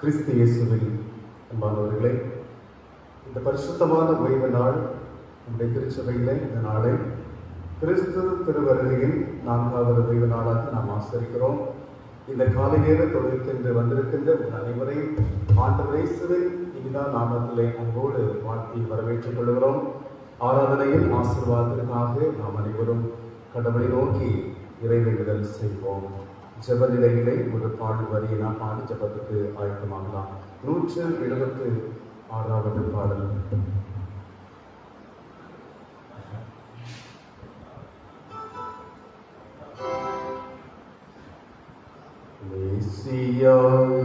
கிறிஸ்து இயேசுவில் அன்பானவர்களே, இந்த பரிசுத்தமான ஓய்வு நாள் நம்முடைய திருச்சபையிலே இந்த நாளை கிறிஸ்து திருவருகையின் 4வது ஓய்வு நாளாக நாம் ஆசரிக்கிறோம். இந்த காலை நேர தொழுகைக்கென்று வந்திருக்கின்ற உங்கள் அனைவரையும் ஆண்டவர் இயேசுவின் இனிதா நாமத்திலே அன்போடு வாழ்த்தி வரவேற்றுக் கொள்கிறோம். ஆராதனையில் ஆசீர்வாதத்திற்காக நாம் அனைவரும் கடவுளை நோக்கி இறைவேண்டுதல் செய்வோம். ஜெப நிலையிலே ஒரு பாடல் வரியை நாம் பாடி ஜெபத்துக்கு ஆயத்தமாகலாம். 176வது பாடல். மேசியா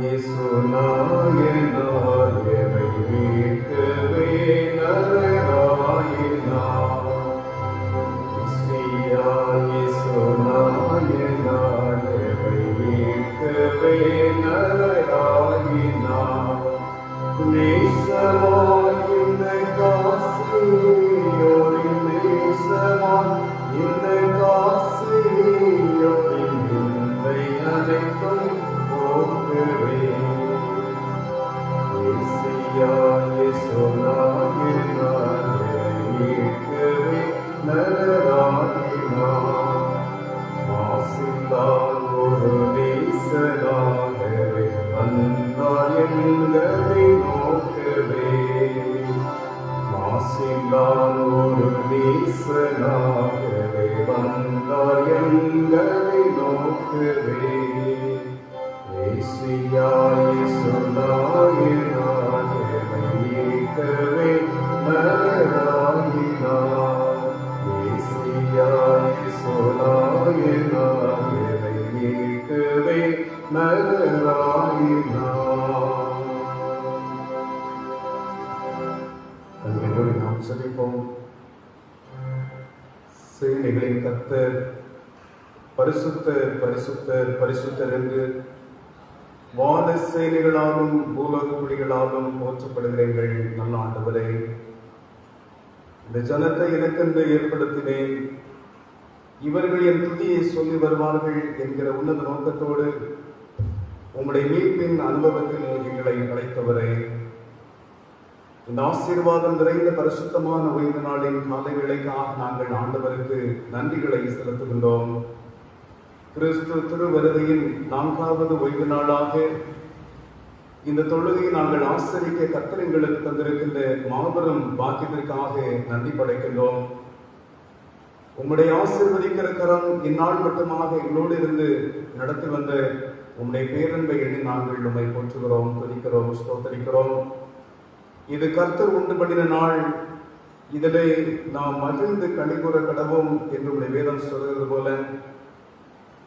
இயேசு நாயனார் எமை மீட்கவே நரனாயினார். மேசியா இயேசு நாயனார் எமை மீட்கவே நரனாயினார். நேசமாய் இந்த காசியோரின் நேசமாய் இந்த காசியோரின் நிந்தை அனைத்தும் போக்கவே. மேசியா இயேசு நாயனார் எமை மீட்கவே நரனாயினார். மாசில்லால் ஒரு நேசனாகவே வந்தார் எங்களை நோக்கவே. மாசில்லால் ஒரு நேசனாகவே வந்தார் எங்களை நோக்கவே. மேசியா இயேசு நாயனார் எமை மீட்கவே நரனாயினார். மேசியா இயேசு நாயனார் எமை மீட்கவே நரனாயினார். தங்களோடு நாம் செபிப்போம். சேனைகளின் கர்த்தர் பரிசுத்தர் பரிசுத்தர் பரிசுத்தர் என்று வான சேனைகளாலும் பூலோக குடிகளாலும் போற்றப்படுகிறீர்கள். நல்ல ஆண்டவரே, இந்த ஜனத்தை எனக்கென்று ஏற்படுத்தினேன், இவர்கள் என் துதியை சொல்லி வருவார்கள் என்கிற உன்னத நோக்கத்தோடு உம்முடைய மீட்பின் அனுபவத்தில் எங்களை அழைத்தவரே, இந்த ஆசீர்வாதம் நிறைந்த பரிசுத்தமான ஓய்வு நாளின் காலை வேளைக்காக நாங்கள் ஆண்டவருக்கு நன்றிகளை செலுத்துகின்றோம். கிறிஸ்து திருவருகையின் 4வது ஓய்வு நாளாக இந்த தொழுகையை நாங்கள் ஆசரிக்க கர்த்தர் எங்களுக்கு தந்திருக்கின்ற மாபெரும் பாக்கியத்திற்காக நன்றி படைக்கின்றோம். உம்முடைய ஆசீர்வதிக்கிற கரம் இந்நாள் மட்டுமாக எங்களோடு இருந்து நடத்தி வந்த உம்முடைய பேரன்பை எண்ணி நாங்கள் உம்மை போற்றுகிறோம், துதிக்கிறோம், ஸ்தோத்தரிக்கிறோம். இது கர்த்தர் உண்டு பண்ணின நாள், இதிலே நாம் மகிழ்ந்து களிகூற கடவோம் என்று உம்முடைய வேதம் சொல்கிறது போல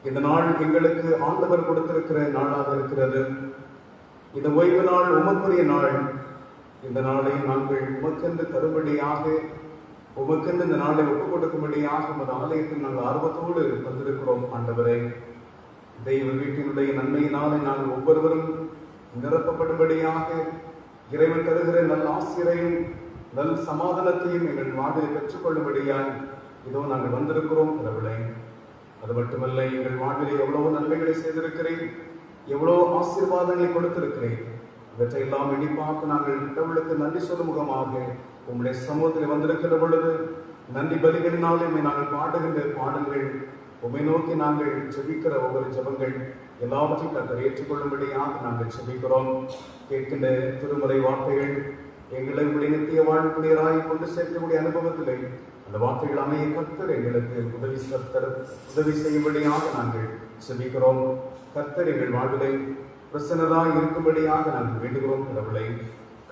இந்த நாள் எங்களுக்கு ஆண்டவர் கொடுத்திருக்கிற நாளாக இருக்கிறது. இந்த ஓய்வு நாள் உமக்குரிய நாள். இந்த நாளை நாங்கள் உமக்கென்று தரும்படியாக, உமக்கென்று இந்த நாளை ஒப்புக் கொடுக்கும்படியாக உமது ஆலயத்தில் நாங்கள் ஆர்வத்தோடு வந்திருக்கிறோம். ஆண்டவரே, தெய்வ வீட்டினுடைய நன்மையினாலே நாங்கள் ஒவ்வொருவரும் நிரப்பப்படும்படியாக இறைவன் தருகிற நல்ல ஆசிரியையும் நல் சமாதானத்தையும் எங்கள் வாழ்வில் பெற்றுக்கொள்ளும்படியாய் இதோ நாங்கள் வந்திருக்கிறோம். கடவுளே, அது மட்டுமல்ல, எங்கள் வாழ்விலே எவ்வளவு நன்மைகளை செய்திருக்கிறேன், எவ்வளவு ஆசீர்வாதங்களை கொடுத்திருக்கிறேன். இவற்றை எல்லாம் எண்ணிப்பார்த்து நாங்கள் கடவுளுக்கு நன்றி சொல்லும் முகமாக உங்களுடைய சமூகத்தில் வந்திருக்கிற பொழுது நன்றி பலிகளினாலே நாங்கள் பாடுகின்ற பாடல்கள், உம்மை நோக்கி நாங்கள் ஜெபிக்கிற ஒவ்வொரு ஜெபங்கள் எல்லாவற்றையும் நாங்கள் ஏற்றுக்கொள்ளும்படியாக நாங்கள் ஜெபிக்கிறோம். கேட்கின்ற திருமுறை வார்த்தைகள் எங்களை உடைய நித்திய வாழ்க்கையராய் கொண்டு சேர்க்கக்கூடிய அனுபவத்திலே அந்த வார்த்தைகள் அமைய கர்த்தர் எங்களுக்கு உதவி செய்யும்படியாக நாங்கள் ஜெபிக்கிறோம். கர்த்தர் எங்கள் வாழ்விலை பிரசன்னராய் இருக்கும்படியாக நாங்கள் வேண்டுகிறோம். கடவுளை,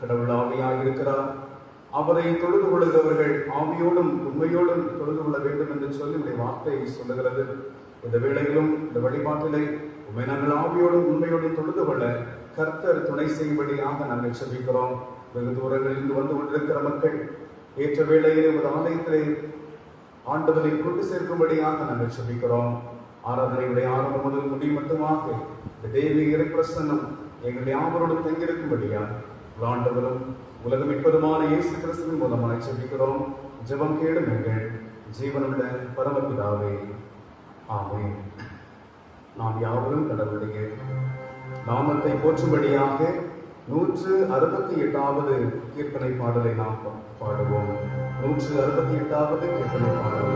கடவுள் ஆவியாக இருக்கிறார், அவரை தொழுது கொள்கிறவர்கள் ஆவியோடும் உண்மையோடும் தொழுது கொள்ள வேண்டும் என்று சொல்லி உடைய வார்த்தை சொல்லுகிறது. இந்த வேளையிலும் இந்த வழிபாட்டிலே உண்மை நாங்கள் ஆவியோடும் உண்மையோடும் தொழுது கொள்ள கர்த்தர் துணை செய்யும்படியாக நாங்கள் செபிக்கிறோம். வெகு தூரங்களில் வந்து கொண்டிருக்கிற மக்கள் ஏற்ற வேளையிலே ஒரு ஆலயத்திலே ஆண்டவரை கொண்டு சேர்க்கும்படியாக நாங்கள் செபிக்கிறோம். ஆராதனையுடைய ஆரம்பம் முதல் முடி மட்டுமாக இந்த தெய்வீக இறை பிரசன்னம் எங்கள் யாவரோடும் தங்கியிருக்கும்படியாக ஆண்டவரும் உலகம் மீட்பதுமான இயேசு கிறிஸ்துவின் மூலமாய் செபிக்கிறோம். ஜெபம் கேளும் எங்கள் ஜீவனுள்ள பரமபிதாவே, ஆமென். நாம் யாவரும் கடவுளுடைய நாமத்தை போற்றும்படியாக 168வது கீர்த்தனை பாடலை நாம் பாடுவோம். 168வது கீர்த்தனை பாடல்.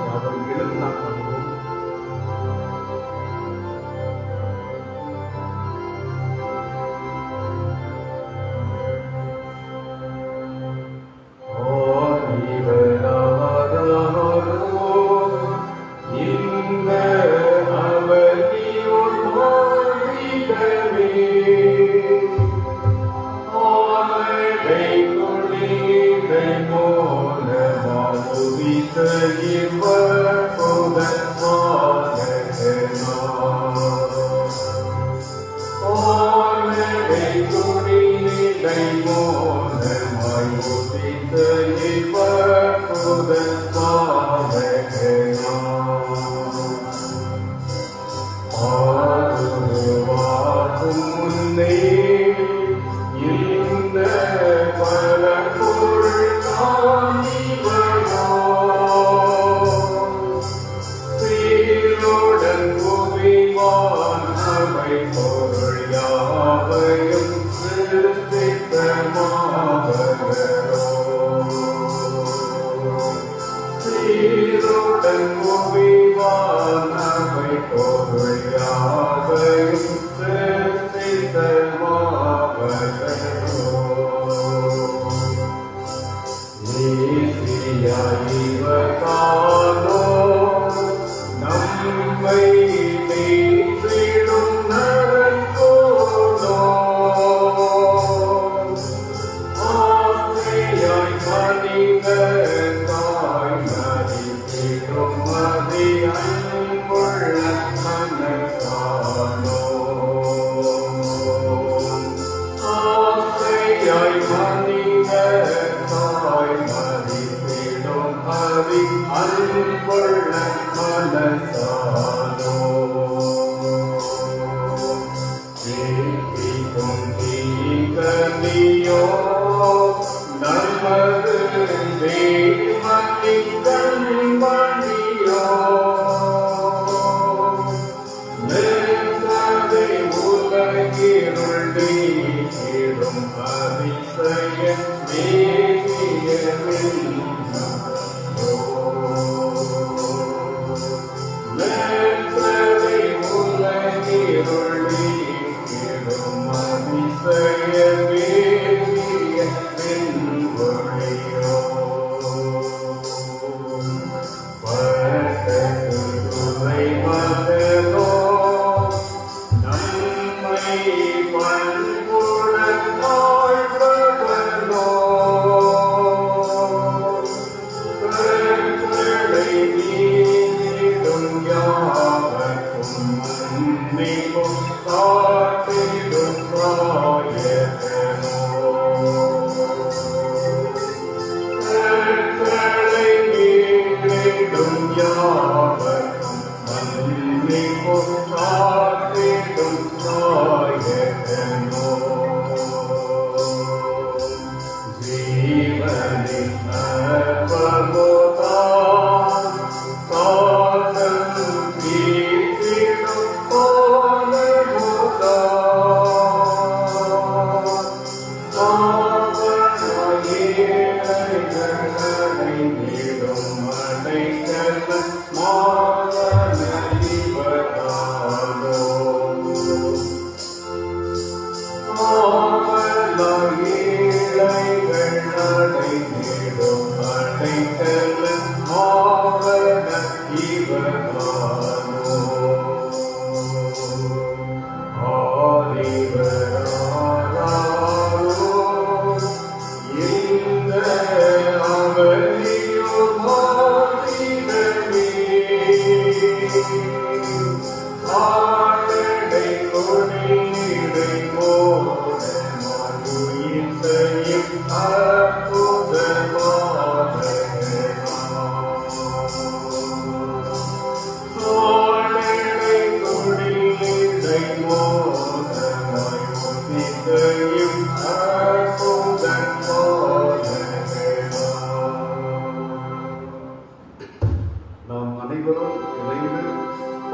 யாவரும் எழுந்து நாம் பாடுவோம்.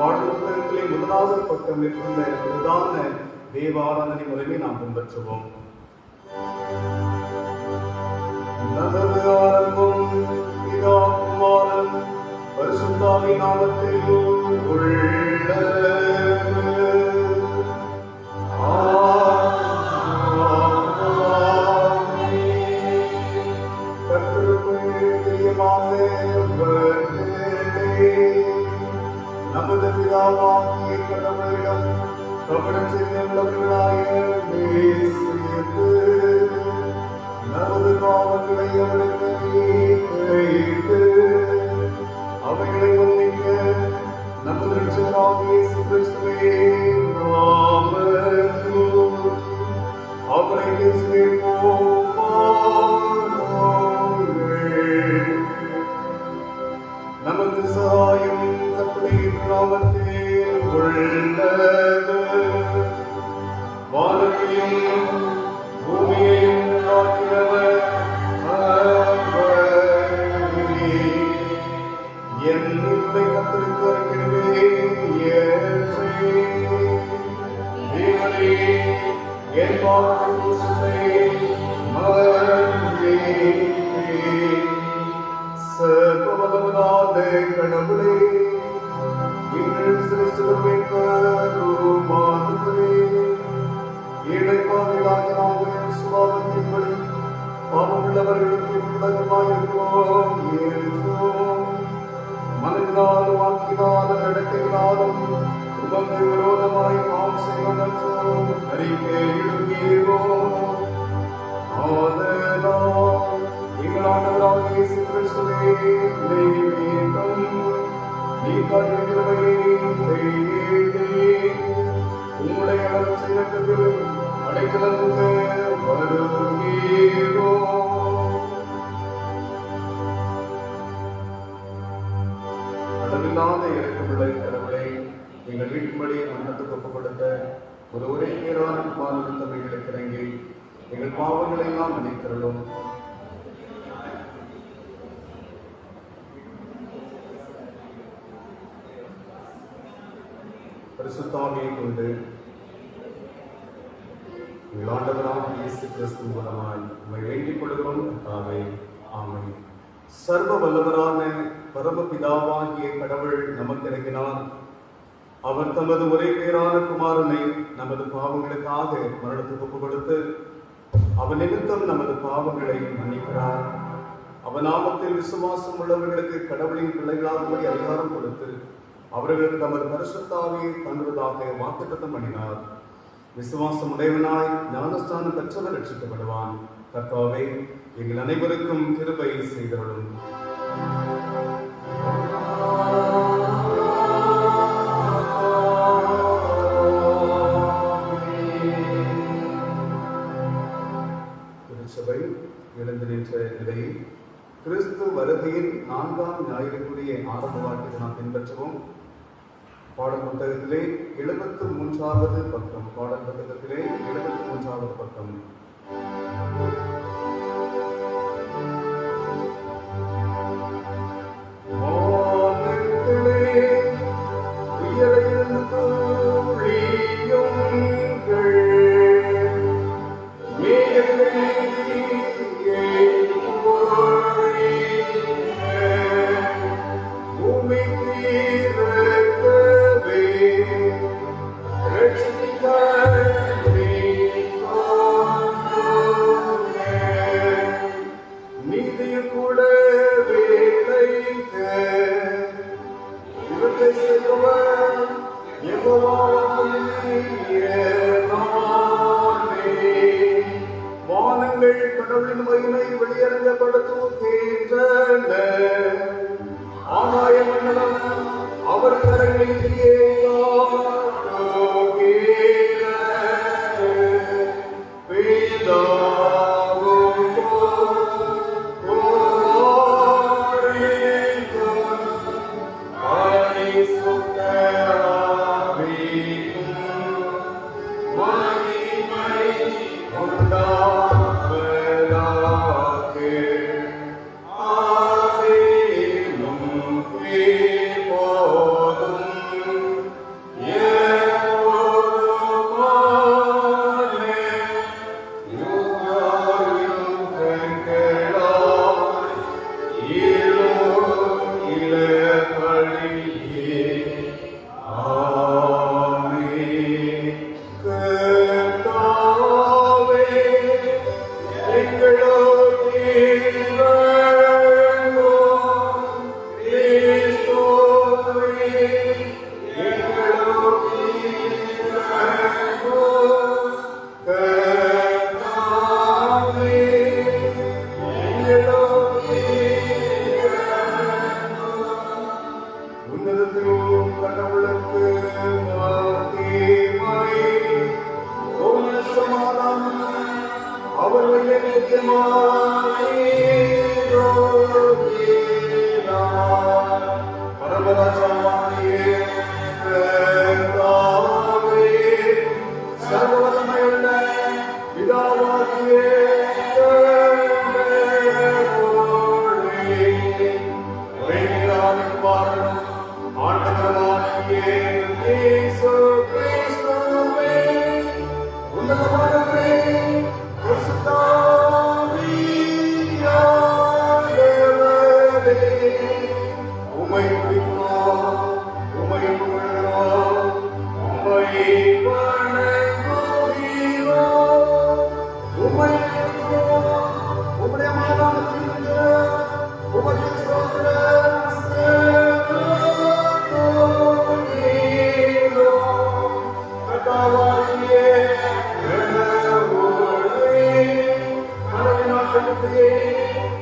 பாடல் புத்தகத்திலே முதலாவது பக்கம் இருக்கின்ற பிரதான தேவாராதனை முறையை நாம் பின்பற்றுவோம். நமது ஆரம்பம் பிதா குமாரன் பரிசுத்தாவின் நாமத்தில் உள்ளது. நமது பிதாவாகிய கடவுளிடம் கபடம் செய்துள்ளவர்களாய நமது பாவங்களை அவருக்கு நீக்கிட்டு அவைகளை மன்னிக்க நமது இரட்சகராகிய இயேசு கிறிஸ்துவே நாமத்தில் அவரை நமது சகாயம் தத்துடைய நாமத்தில் உள்ளது. வானத்தையும் பூமியையும் உண்டாக்கினவர் என் நிந்தை கத்தருக்கு தேவனே என் பாவத்தை சர்வவல்லவரான கடவுளே, எங்கள் சிறுசுகளை கருமானவரே, ஏழைப்பாவிகளாகிய நாங்கள் சுபாவத்தின்படி பாவமுள்ளவர்களுக்கு உலகமாயிருக்கிறோம் என்றோம். மனதினாலும் வாக்கினாலும் நடக்கையினாலும் உமக்கு விரோதமாய் பாவம் செய்வதற்றோம் அறிக்கையிடுகிறோம். ஆதலால் எங்கள் ஆண்டவராகிய இயேசு கிறிஸ்துவே, உங்களுடைய இலக்கத்தில் அடைக்கலமாக வருகிறோம். அளவில்லாத இறக்கமுள்ள கடவுளை எங்கள் வீட்டுப்படி அன்னத்துக்கு ஒப்புக் கொடுத்த ஒரு ஒரே பேரான குமாரன் தம்மைகளுக்கு இறங்கி எங்கள் பாவங்களை எல்லாம் மன்னித்தருளும். பரிசுத்தாவியை கொண்டு எங்கள் ஆண்டவராகிய இயேசு கிறிஸ்து மூலமாய் நம்மை வேண்டிக் கொள்கிறோம். கர்த்தாவே, ஆமென். சர்வ வல்லவரான பரமபிதாவாகிய கடவுள் நமக்கு இறங்கினார். அவர் தமது ஒரே பேரான குமாரனை நமது பாவங்களுக்காக மரணத்துக்கு ஒப்புக் கொடுத்து அவன் நிமித்தம் நமது பாவங்களை மன்னிக்கிறார். அவன் நாமத்தில் விசுவாசம் உள்ளவர்களுக்கு கடவுளின் பிள்ளைகளாகும்படி அதிகாரம் கொடுத்து அவர்களுக்கு தமது பரிசுத்தாவியை தங்குவதாக வாக்குத்தத்தம் பண்ணினார். விசுவாசம் உடையவனாய் ஞானஸ்தானம் பெற்றவர் ரட்சிக்கப்படுவான். கர்த்தாவே, எங்கள் அனைவருக்கும் கிருபை செய்தருளும். திருச்சபை எழுந்து நின்ற நிலையில் கிறிஸ்து வருகையின் 4ஆம் ஞாயிறுக்குரிய ஆரம்ப வாக்கியத்தை நாம் பின்பற்றுவோம். பாடல் புத்தகத்திலே 73வது பக்கம். பாடல் புத்தகத்திலே 73வது பக்கம். வானங்கள் கடவுளின் மகிமை வெளியரங்கப்படுத்துகின்றன. ஆகாய மண்டலம் அவர் கரங்களிலேயே இயேசு கிறிஸ்துவே, உன்னதமானவரே, பரிசுத்த ஆவியானவரே, உம்மை துதிக்கிறோம், உம்மை புகழ்கிறோம், உம்மை வணங்குகிறோம், உம்மை துதிக்கிறோம், உம்முடைய மாதாவிற்கு உமக்கு ஸ்தோத்திரம் செலுத்துகிறோம். கர்த்தாவாகிய கடவுளே, கடவுளின் தந்தையே,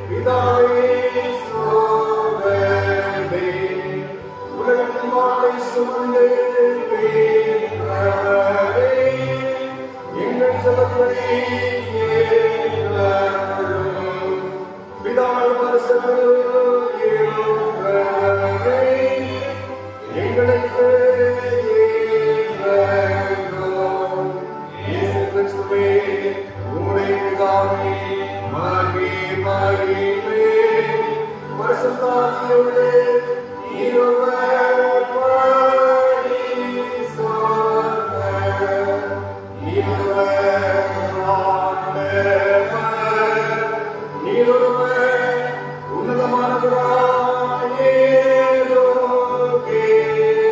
பிதாவே, சோதரனே, உலகத்தின் வாளை சுமந்து மீட்டவரே, எங்கள் ஜெபத்தை கேட்டருளும். பிதாவின் அரசர்கள் ஏற்றவரே, எங்களுக்கு இரங்கும். இயேசு கிறிஸ்துவே, உம்முடைய பிதாவே, மகிமையிலே பரிசுத்த ஆவியோடு இருவர் பரிசுத்த இருவர் ஆண்டவர், நீரொருவர் உன்னதமானவராய்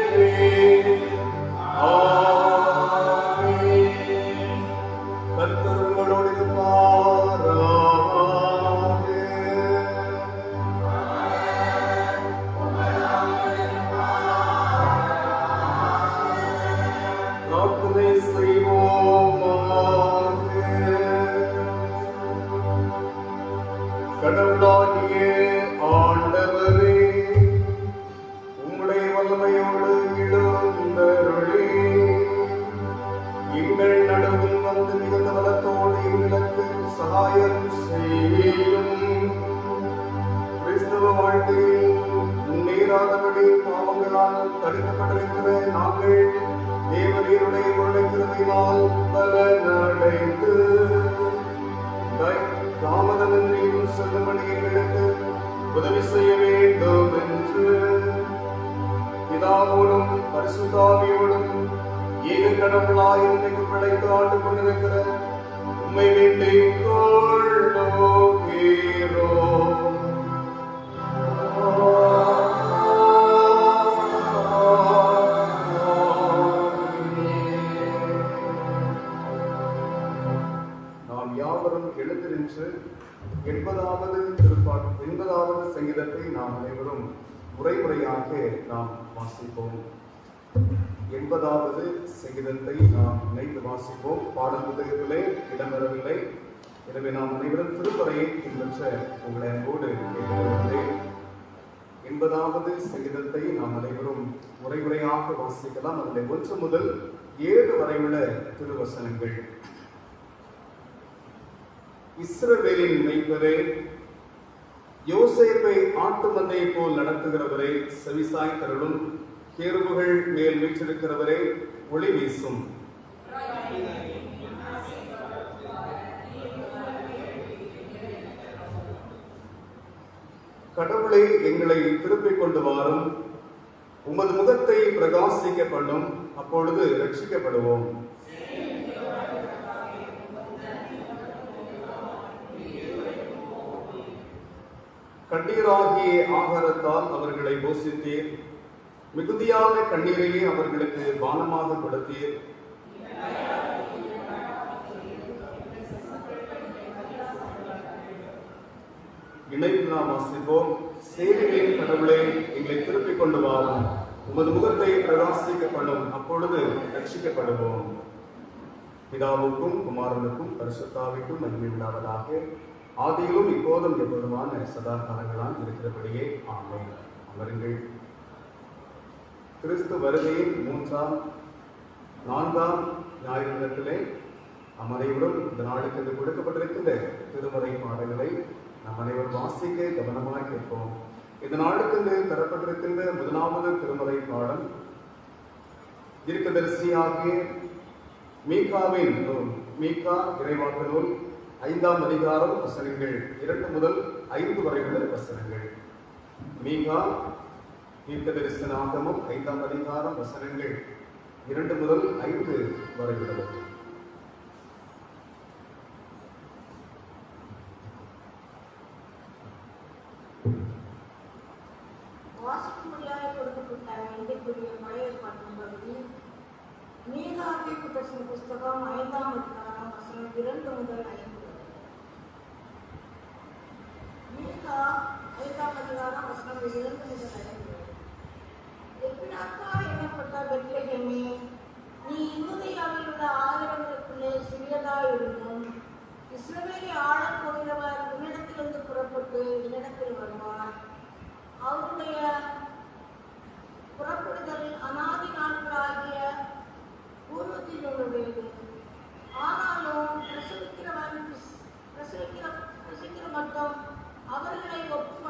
இருக்கிறீர். ஆமென். கர்த்தர் உங்களோடு இருப்பாராக. பிரார்த்தனை செய்வோமாக. கடவுளாகிய ஆண்டவரே, உம்முடைய வல்லமையோடு எழுந்தருளி எங்கள் நடுவில் வந்து மிகுந்த பலத்தோடு எங்களுக்கு சகாயம் செய்யும். கிறிஸ்தவ வாழ்க்கையில் முன்னேறாதபடி பாவங்களால் தடுக்கப்பட்டிருக்கிற நாங்கள் தேவரீருடைய கொள்ளைக்கிறதையினால் பலனடைந்து தாமதமின்றியும் செல்லும்படி எங்களுக்கு உதவி செய்ய வேண்டும் என்று பிதாவோடும் பரிசுத்தாவியோடும் ஏக கடவுளாய் இன்றைக்கு படைத்து ஆண்டு கொண்டிருக்கிற உம்மை வேண்டிக் கொள்ளுகிறோம். நாம் யாவரும் எழுந்திருந்து 80வது சங்கீதத்தை நாம் அனைவரும் முறையாக நாம் வாசிப்போம். 80வது சங்கீதத்தை நாம் இணைந்து வாசிப்போம். பாடல் புத்தகத்திலே இடம்பெறவில்லை. எனவே நாம் அனைவரும் திருப்பறையை பின்பற்ற உங்களை அன்போடு கேட்டுக்கொள்கிறேன். 80வது சங்கீதத்தை நாம் அனைவரும் முறையாக வாசிக்கலாம். அதில் 1 முதல் 7 வரை உள்ள திருவசனங்கள். இஸ்ரவேலின் மெய்ப்பரே, யோசேப்பை ஆட்டு மந்தையை போல் நடத்துகிறவரே, செவிசாய் தருளும். கேருபுகள் மேல் வீற்றிருக்கிறவரே, ஒளி வீசும். கடவுளை எங்களை திருப்பிக் கொண்டு வாரும். உமது முகத்தை பிரகாசிக்க பண்ணும். அப்பொழுது ரட்சிக்கப்படுவோம். கண்ணீராகிய ஆகாரத்தால் அவர்களை போஷித்தீர். மிகுதியான கண்ணீரையே அவர்களுக்கு பானமாக கொடுத்தீர். இணைந்து நாம் வாசிப்போம். சேனைகளின் கடவுளை எங்களை திருப்பிக் கொண்டு வாரும். உமது முகத்தை பிரகாசிக்க பண்ணும். அப்பொழுது ரட்சிக்கப்படுவோம். பிதாவுக்கும் குமாரனுக்கும் பரிசுத்தாவிக்கும் மகிமை உண்டாவதாக. ஆதியிலும் இப்போதும் எப்போதுமான சதா காலங்களால் இருக்கிறபடியே ஆமென். அமருங்கள். கிறிஸ்து வருகையின் 4ஆம் ஞாயிறு தினத்திலே நம் அனைவரும் இந்த நாளுக்கு என்று கொடுக்கப்பட்டிருக்கின்ற திருமறை பாடங்களை நம் அனைவரும் வாசிக்க கவனமாக கேட்போம். இந்த நாளுக்கு என்று தரப்பட்டிருக்கின்ற 1வது திருமறை பாடம் தீர்க்கதரிசியாகிய மீகாவின் நூல். மீகா இறைவாக்கு நூல் 5ஆம் அதிகாரம் வசனங்கள் 2 முதல் 5 வரை உள்ள வசனங்கள். மீகா தீர்க்கதரிசனாகமம் 5ஆம் அதிகாரம் வசனங்கள் 2 முதல் 5 வரை உள்ளது. வாசிக்கும்படியாக கொடுக்கப்பட்ட இன்றைக்குரிய பழைய ஏற்பாட்டின்படி மீகாவிற்கு பேசின புஸ்தகம் 5ஆம் அதிகாரம் வசனம் 2 முதல் 5 வரை. மீகா 5ஆம் அதிகாரம் வசனம் 2 முதல் 5 வரை. எப்பினாக்கா எனப்பட்ட பெத்லகேமே, நீ யூதேயாவில் உள்ள ஆயிரங்களுக்குள்ளே சிறியதாயிருந்தும் இஸ்ரவேலை ஆளப் போகிறவர் உன்னிடத்திலிருந்து புறப்பட்டு என்னிடத்தில் வருவார். அவருடைய புறப்படுதல் அநாதி நாட்களாகிய பூர்வத்தில் உள்ளது. ஆனாலும் பிரசவிக்கிற மட்டும் அவர்களை ஒப்புக்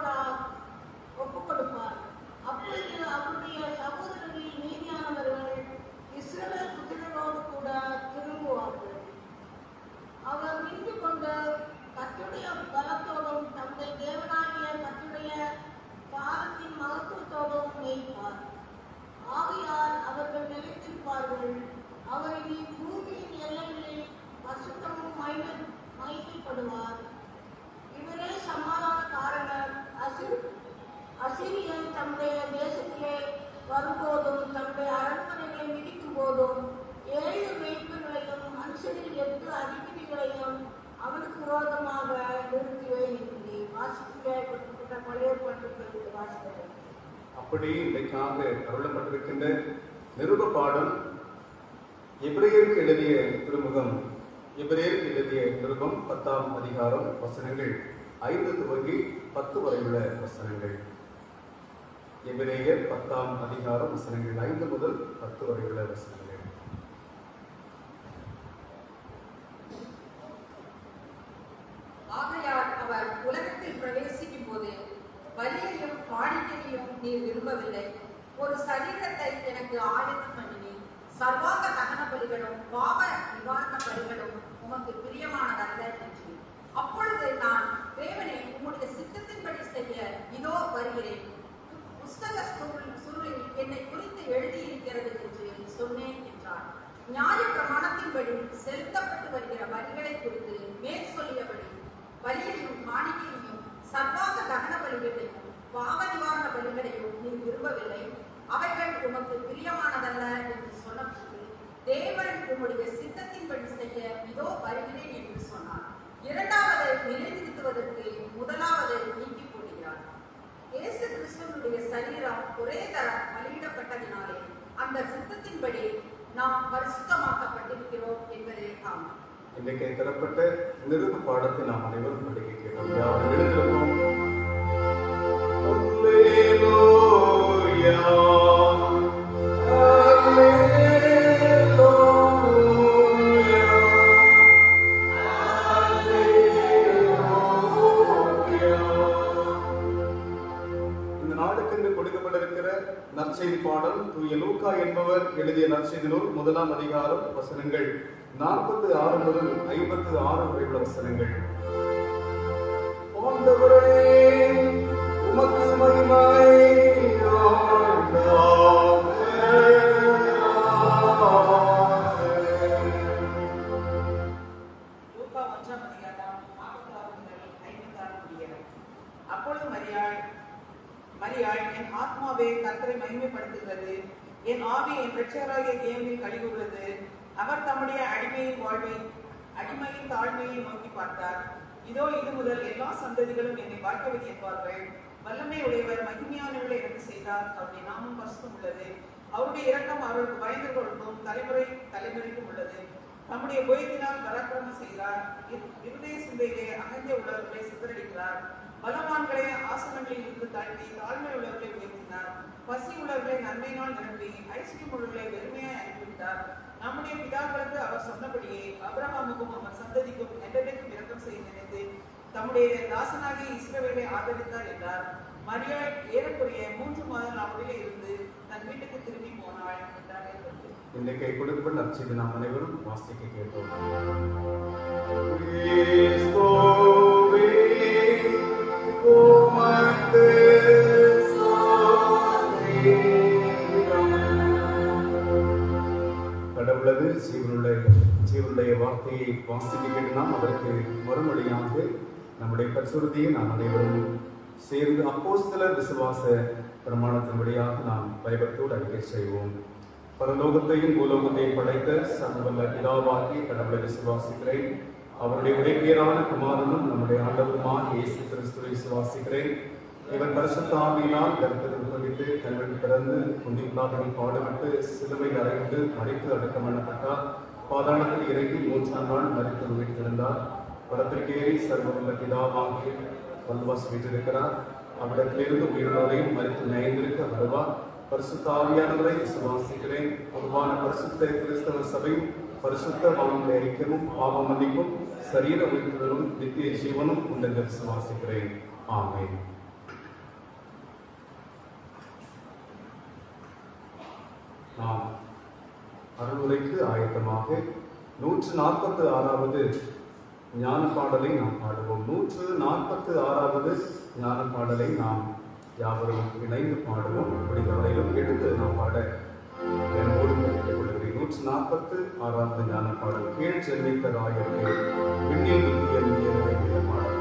கொடுப்பார். அப்பொழுது அவருடைய சகோதரரில் மீதியானவர்கள் இஸ்ரவேல் புத்திரரோடு கூட திரும்புவார்கள். அவர் நின்று கொண்டு கர்த்தருடைய பலத்தோடும் தம்முடைய தேவனாகிய கர்த்தருடைய பாரத்தின் மகத்துவத்தோடும் மேய்ப்பார். ஆகையால் அவர்கள் நிலைத்திருப்பார்கள். அவரை நீ பூமியின் எல்லைகளில் பரிசுத்தமும் மகிமைப்படுவார். இவரே சமாதான காரணர். அசிரியன் தம்முடைய தேசத்திலே வரும்போதும் தம்முடைய அரண்மனைகளை மிதிக்கும் போதும் 7 மேய்ப்பர்களையும் மனுஷரில் 8 அதிபதிகளையும் அவனுக்கு விரோதமாக நிறுத்துவேன் என்று வாசிக்கப்பட்ட பழைய ஏற்பாட்டிற்கு வாசிக்கிறது. அப்படி இன்றைக்காக அருளப்பட்டிருக்கின்ற நிருப பாடம் எபிரேயருக்கு எழுதிய திருமுகம், எபிரேயருக்கு எழுதிய நிருபம் 10ஆம் அதிகாரம் வசனங்கள் 5 துவங்கி 10 வரை உள்ள வசனங்கள். எபிரேயர் 10ஆம் அதிகாரம் வசனங்கள் 5 முதல் 10 வரை உள்ள வசனங்கள். ஆகையால் அவர் உலகத்தில் பிரவேசிக்கும் போது பலியையும் காணிக்கையையும் நீர் விரும்பவில்லை. ஒரு சரீரத்தை எனக்கு ஆயத்தம் பண்ணினேன். சர்வாங்க தகன பலிகளும் பாவ நிவாரண பலிகளும் உமக்கு பிரியமானதல்ல என்று. அப்பொழுது நான், தேவனே, உம்முடைய சித்தத்தின்படி செய்ய இதோ வருகிறேன். புஸ்தக சுருளில் என்னை குறித்து எழுதியிருக்கிறது என்று சொன்னேன் என்றார். நியாய பிரமாணத்தின்படி செலுத்தப்பட்டு வருகிற பலிகளை குறித்து மேற் சொல்லியபடி பலியையும் காணிக்கையையும் சர்வாங்க தகன பலிகளையும் பாவ நிவாரண பலிகளையும் நீ விரும்பவில்லை. அவைகள் உமக்கு பிரியமானதல்ல என்று சொன்னபோது, தேவன் உம்முடைய சித்தத்தின்படி செய்ய இதோ வருகிறேன் என்று சொன்னார். இரண்டாவது நிலைநிறுத்துவதற்கு முதலாவது நீக்கி போடுகிறார். இயேசு கிறிஸ்துவனுடைய சரீரம் ஒரே தரம் பலியிடப்பட்டதினாலே அந்த சித்தத்தின்படி நாம் பரிசுத்தமாக்கப்பட்டிருக்கிறோம் என்பதே ஆமாம். இன்றைக்கு தரப்பட்ட நிருப பாடத்தை நாம் அனைவரும் படிக்க கேட்டோம். யாரும் எழுந்திருப்போம். அல்லேலூயா, அல்லேலூயா, அல்லேலூயா. இந்த நாடுக்கு கொடுக்கப்பட்டிருக்கிற நற்செய்தி பாடல் தூய லூக்கா என்பவர் எழுதிய நற்செய்தி நூல் 1ஆம் அதிகாரம் வசனங்கள் 46 முதல் 56 வரை உள்ள வசனங்கள். ஆண்டவரே, உமக்கு மகிமை. லூக்கா 1ஆம் அதிகாரம் 46 முதல் 56 முடிய. அப்பொழுது மரியாள், என் ஆத்மாவே கர்த்தரை மகிமைப்படுத்துகிறது, என் ஆவி என் இரட்சகராகிய தேவனில் களிகூர்ந்தது. அவர் தம்முடைய அடிமையின் தாழ்மையை நோக்கி பார்த்தார். இதோ இது முதல் எல்லா சந்ததிகளும் என்னை பார்க்கவில்லை என்பார்கள். வல்லமை உடையவர் மகிமையானவர்களை எனக்கு செய்தார். அவருடைய நாமம் பரிசுத்தம் உள்ளது. அவருடைய இரக்கம் அவருக்கு பயந்தவர்களுக்கும் தலைமுறை தலைமுறைக்கும் உள்ளது. தம்முடைய புயத்தினால் பராக்கிரமம் செய்கிறார். இருதய சிந்தையிலே அகஞ்ச உள்ளவர்களை சிதறடிக்கிறார். பலவான்களை ஆசனங்களில் இருந்து தாழ்த்தி தாழ்மை உள்ளவர்களை உயர்த்தினார். பசி உள்ளவர்களை நன்மையினால் நிரப்பி ஐஸ்வர்யம் உள்ளவர்களை வெறுமையாய் அனுப்பிவிட்டார். நம்முடைய பிதாக்களுக்கு அவர் சொன்னபடியே அபிரகாமுக்கும் அவர் சந்ததிக்கும் என்றென்றைக்கும் இரக்கம் செய்ய நினைத்து தம்முடைய தாசனாகிய இஸ்ரவேலை ஆதரித்தார் என்றார். மரியாள் ஏறக்குறைய 3 மாதம் அவரிலே இருந்து தன் வீட்டுக்கு திரும்பி போனாள் என்றார். இன்றைக்கு கொடுக்கப்பட்ட நற்செய்தி நாம் அனைவரும் வாசிக்க கேட்டோம். உமக்கு கடவுளது ஜீவனுடைய வார்த்தையை வாசிக்க கேட்கலாம். அதற்கு மறுமொழியாக நம்முடைய பரிசுறுதியை நாம் அனைவரும் சேர்ந்து அப்போஸ்தலர் விசுவாச பிரமாணத்தின் வழியாக நாம் பயபக்தியோடு அறிக்கை செய்வோம். பரலோகத்தையும் பூலோகத்தையும் படைத்த சர்வவல்ல பிதாவாகிய கடவுளை விசுவாசிக்கிறேன். அவருடைய உடைப்பேரான குமாரனும் நம்முடைய ஆண்டவருமான இயேசு கிறிஸ்துவை விசுவாசிக்கிறேன். இவர் பரிசுத்த ஆவியினால் கர்ப்பத்தில் உட்பவித்து கல்வெட்டு பிறந்து குந்திக்குள்ளாதவர்கள் பாடுபட்டு சிலுவையில் அறைந்து மறித்து அடக்கம் பண்ணப்பட்டார். பாதாளத்தில் இறங்கி 3ஆம் நாள் மறித்து உயிர்த்தெழுந்தார். பரத்திற்கேறி சர்வவல்ல பிதாவாகிய வல்லவாசி வீற்றிருக்கிறார். அவ்விடத்திலிருந்து உயிரோரையும் மறித்து நயந்திருக்க வருவார். பரிசுத்த ஆவியானவரை விசுவாசிக்கிறேன். பொதுவான பரிசுத்த கிறிஸ்தவ சபையும் பரிசுத்த வாழ்க்கை ஐக்கியமும் பாவ மன்னிப்பும் சரீர உயிர்த்தலும் நித்திய ஜீவனும் உண்டென்று விசுவாசிக்கிறேன். ஆமென். நாம் அருளுரைக்கு ஆயத்தமாக 146வது ஞான பாடலை நாம் பாடுவோம். 146வது ஞான பாடலை நாம் யாவரும் இணைந்து பாடுவோம். முடிந்தவரையிலும் எடுத்து நாம் பாட என்னோடு கேட்டுக்கொள்கிறேன். 146வது ஞான பாடல் கீழ் சென்னைத்த ராயருக்கு விண்ணில் இயற்கை பாடல்.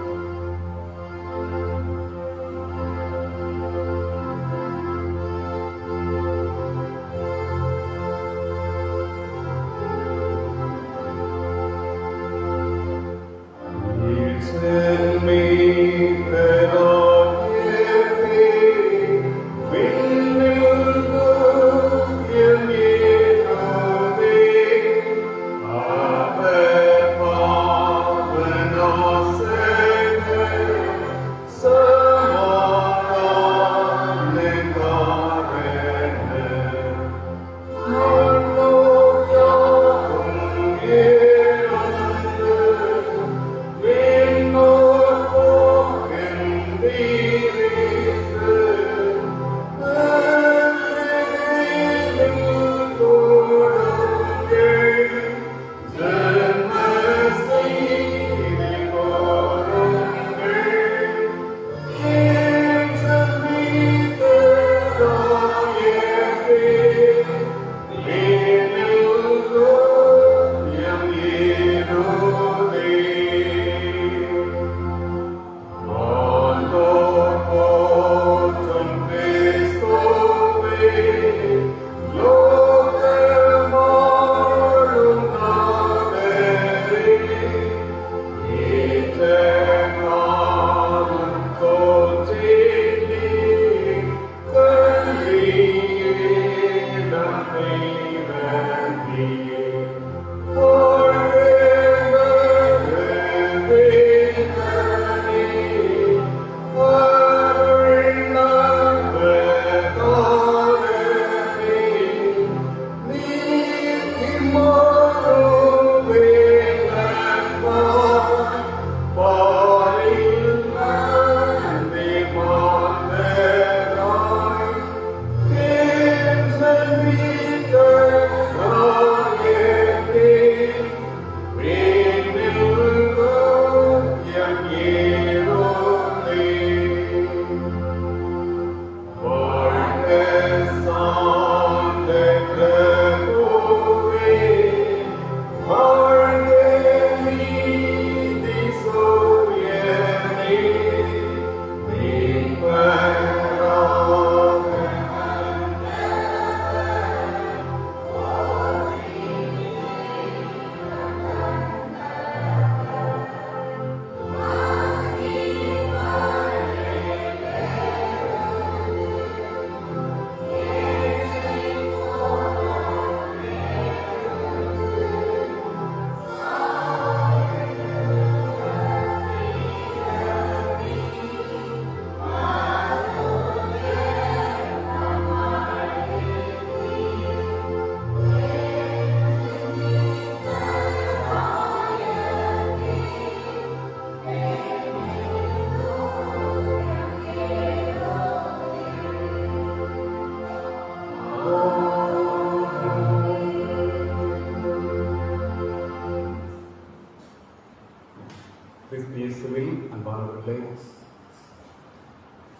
இயேசுவில் அன்பானவர்களே,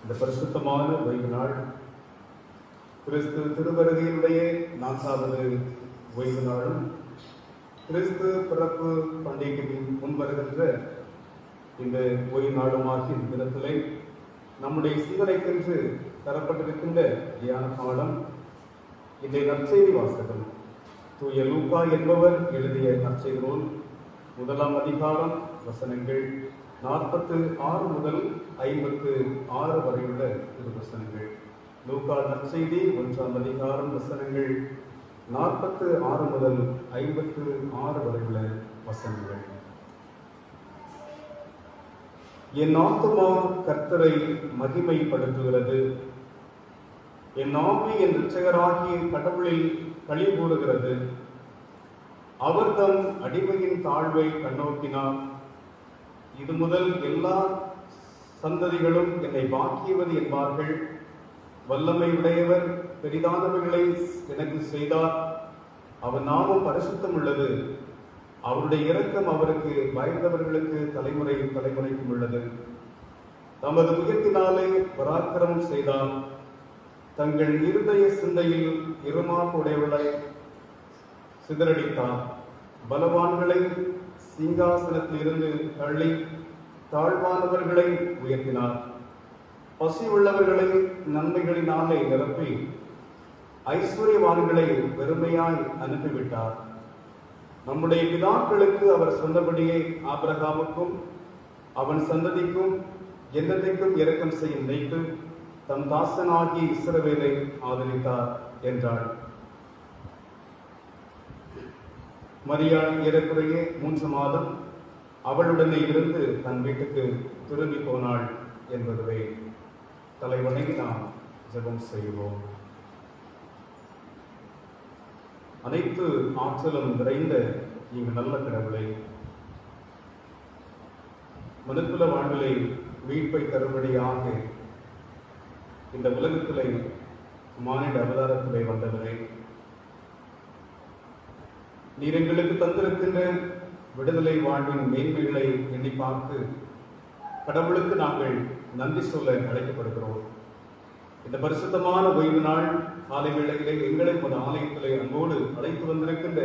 இந்த பரிசுத்தமான ஓய்வு நாள் கிறிஸ்து திருவருகையினுடைய 4வது ஓய்வு நாளும் கிறிஸ்து பிறப்பு பண்டிகைக்கு முன்வருகின்ற இந்த ஓய்வு நாளுமாகிய இந்த தினத்திலே நம்முடைய சிந்தனைக்கென்று தரப்பட்டிருக்கின்ற தியான காலம் இன்றைய நற்செய்தி வாசகம். தூய லூக்கா என்பவர் எழுதிய நற்செய்தி நூல் 1ஆம் அதிகாரம் வசனங்கள் 46 முதல் 56 வரையுள்ள திருவசனங்கள். லூக்கா நற்செய்தி 1ஆம் அதிகாரம் வசனங்கள் 46 முதல் 56 வரையுள்ள வசனங்கள். என் ஆத்துமா கர்த்தரை மகிமைப்படுத்துகிறது, என் ஆவி என் இரட்சகராகிய கடவுளில் களி கூறுகிறது. அவர் தம் அடிமையின் தாழ்வை கண்ணோக்கினார். இது முதல் எல்லா சந்ததிகளும் என்னை பாக்கியவது என்பார்கள். வல்லமை உடையவர் பெரிதானவர்களை எனக்கு செய்தார். அவர் நாமம் பரிசுத்தம் உள்ளது. அவருடைய இரக்கம் அவருக்கு பயந்தவர்களுக்கு தலைமுறை தலைமுறைக்கும் உள்ளது. தமது முயற்சினாலே பராக்கிரமம் செய்தார். தங்கள் இருதய சிந்தையில் இருமாப்பு உடையவர்களை சிதறடித்தார். பலவான்களை சிங்காசனத்தில் இருந்து தள்ளி தாழ்வானவர்களை உயர்த்தினார். பசி உள்ளவர்களை நன்மைகளினாலே நிரப்பி ஐஸ்வர்யவான்களை வெறுமையாய் அனுப்பிவிட்டார். நம்முடைய பிதாக்களுக்கு அவர் சொன்னபடியே ஆபிரகாமுக்கும் அவன் சந்ததிக்கும் என்றைக்கும் இரக்கம் செய்யும் நினைத்து தம் தாசனாகி இஸ்ரவேலை ஆதரித்தார் என்றாள். மரியாள் ஏறக்குறைய 3 மாதம் அவளுடனே இருந்து தன் வீட்டுக்கு திரும்பி போனாள் என்பதுவே. தலைவணங்கி நாம் ஜெபம் செய்வோம். அனைத்து ஆற்றலும் நிறைந்த இங்கு நல்ல கடவுளை, மனுக்குல வாழ்விலை மீட்பை தரும்படியாக இந்த உலகத்திலே மானிட அவதாரத்திலே வந்தவரே, நீர் எங்களுக்கு தந்திருக்கின்ற விடுதலை வாழ்வின் மேன்மைகளை எண்ணி பார்த்து கடவுளுக்கு நாங்கள் நன்றி சொல்ல அழைக்கப்படுகிறோம். இந்த பரிசுத்தமான ஓய்வு நாள் காலை வேளையிலே எங்களை ஒரு ஆலயத்திலே அன்போடு அழைத்து வந்திருக்கின்ற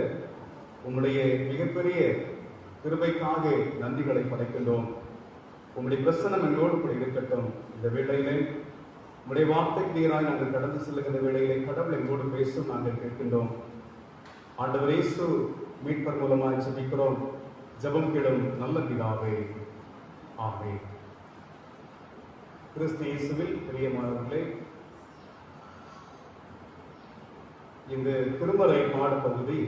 உங்களுடைய மிகப்பெரிய கிருபைக்காக நன்றிகளை படைக்கின்றோம். உங்களுடைய பிரசனம் எங்களோடு கூட இருக்கட்டும். இந்த வேளையிலே உங்களுடைய வார்த்தைக்கு நீராய் நாங்கள் கடந்து செல்லுகின்ற வேளையிலே கடவுள் எங்களோடு பேசும் நாங்கள் கேட்கின்றோம். ஆண்டவர் இயேசு மீட்பர் மூலமாக ஜெபிக்கிறோம். ஜெபம் கேளும் நல்ல பிதாவே, ஆமென். கிறிஸ்து இயேசுவில் பிரியமானவர்களே, இந்த திருமறை பாடப்பகுதி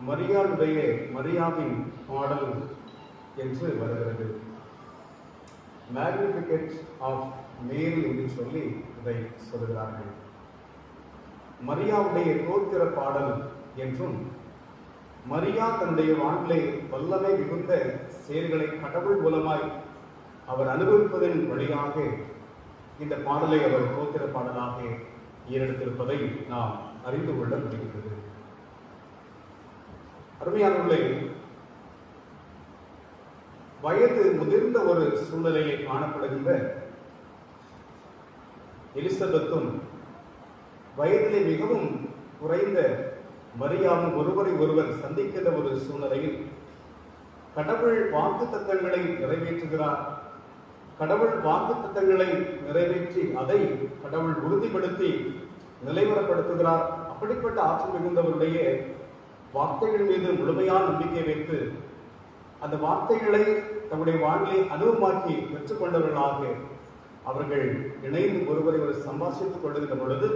மரியாவின் பாடல் என்று வருகிறது. மேக்னிஃபிகேட் ஆஃப் மேரி என்று சொல்லி இதை சொல்கிறார்கள். மரியாவுடைய தோத்திர பாடல் என்றும், மரியா தன்னுடைய வாழ்விலே வல்லமை மிகுந்த செயல்களை கடவுள் மூலமாய் அவர் அனுபவிப்பதன் வழியாக இந்த பாடலை அவர் தோத்திர பாடலாக ஏறெடுத்திருப்பதை நாம் அறிந்து கொள்ள முடிகிறது. அருமையானவர்களே, வயது முதிர்ந்த ஒரு சூழ்நிலையை காணப்படுகின்ற எலிசபெத்தும் வயதிலே மிகவும் குறைந்த மரியாவும் ஒருவரை ஒருவர் சந்திக்கின்ற ஒரு சூழ்நிலையில் கடவுள் வாக்குத்தத்தங்களை நிறைவேற்றுகிறார். கடவுள் வாக்குத்தத்தங்களை நிறைவேற்றி அதை கடவுள் உறுதிப்படுத்தி நிலைவரப்படுத்துகிறார். அப்படிப்பட்ட ஆற்றல் மிகுந்தவருடைய வார்த்தைகள் மீது முழுமையான நம்பிக்கை வைத்து அந்த வார்த்தைகளை தம்முடைய வாழ்வை அனுபவமாக்கி பெற்றுக்கொண்டவர்களாக அவர்கள் இணைந்து ஒருவரை ஒரு சம்பாஷித்துக் கொள்ளுகின்ற பொழுது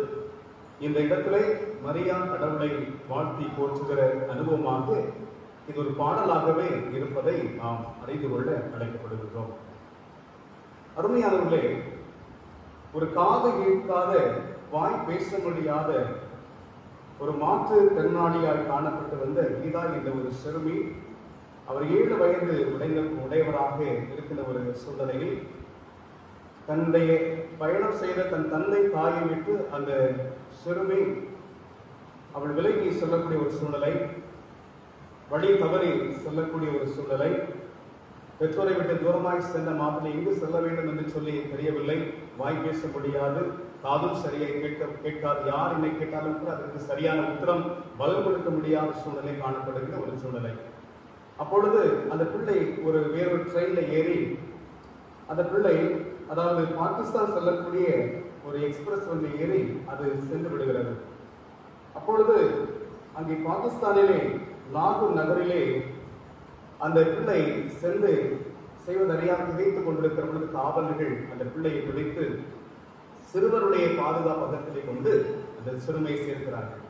இந்த இடத்திலே மரியா கடவுளை வாழ்த்தி போற்றுகிற அனுபவமாக இது ஒரு பாடலாகவே இருப்பதை நாம் அறிந்து கொள்ள அழைக்கப்படுகின்றோம். அருமையானவர்களே, ஒரு காது கேட்காத வாய் பேச முடியாத ஒரு மாற்று திறனாளியாய் காணப்பட்டு வந்த கீதா என்ற ஒரு சிறுமி, அவர் 7 வயது உடையவராக இருக்கின்ற ஒரு சூழ்நிலையில் தன்னுடைய பயணம் செய்த தன் தந்தை தாயை விட்டு அந்த சிறுமி அவள் விலகி செல்லக்கூடிய ஒரு சூழ்நிலை, வழி தவறி செல்லக்கூடிய ஒரு சூழ்நிலை, பெற்றோரை விட்டு தூரமாய் சென்ற மாதிரி எங்கு செல்ல வேண்டும் என்று சொல்லி தெரியவில்லை, வாய் பேச முடியாது, காதும் சரியை கேட்காது. யார் என்னை கேட்டாலும் கூட அதற்கு சரியான உத்தரம் பதில் கொடுக்க முடியாத சூழ்நிலை காணப்படுகிற ஒரு சூழ்நிலை. அப்பொழுது அந்த பிள்ளை வேறொரு ட்ரெயின்ல ஏறி அந்த பிள்ளை, அதாவது பாகிஸ்தான் செல்லக்கூடிய ஒரு எக்ஸ்பிரஸ் வந்து ஏறி அது சென்று விடுகிறது. அப்பொழுது அங்கே பாகிஸ்தானிலே லாகூர் நகரிலே அந்த பிள்ளை சென்று செய்வதறியாமல் திகைத்துக் கொண்டிருக்கிற பொழுது காவலர்கள் அந்த பிள்ளையை பிடித்து சிறுவருடைய பாதுகாப்பகத்திலே கொண்டு அந்த சிறுமையை சேர்க்கிறார்கள்.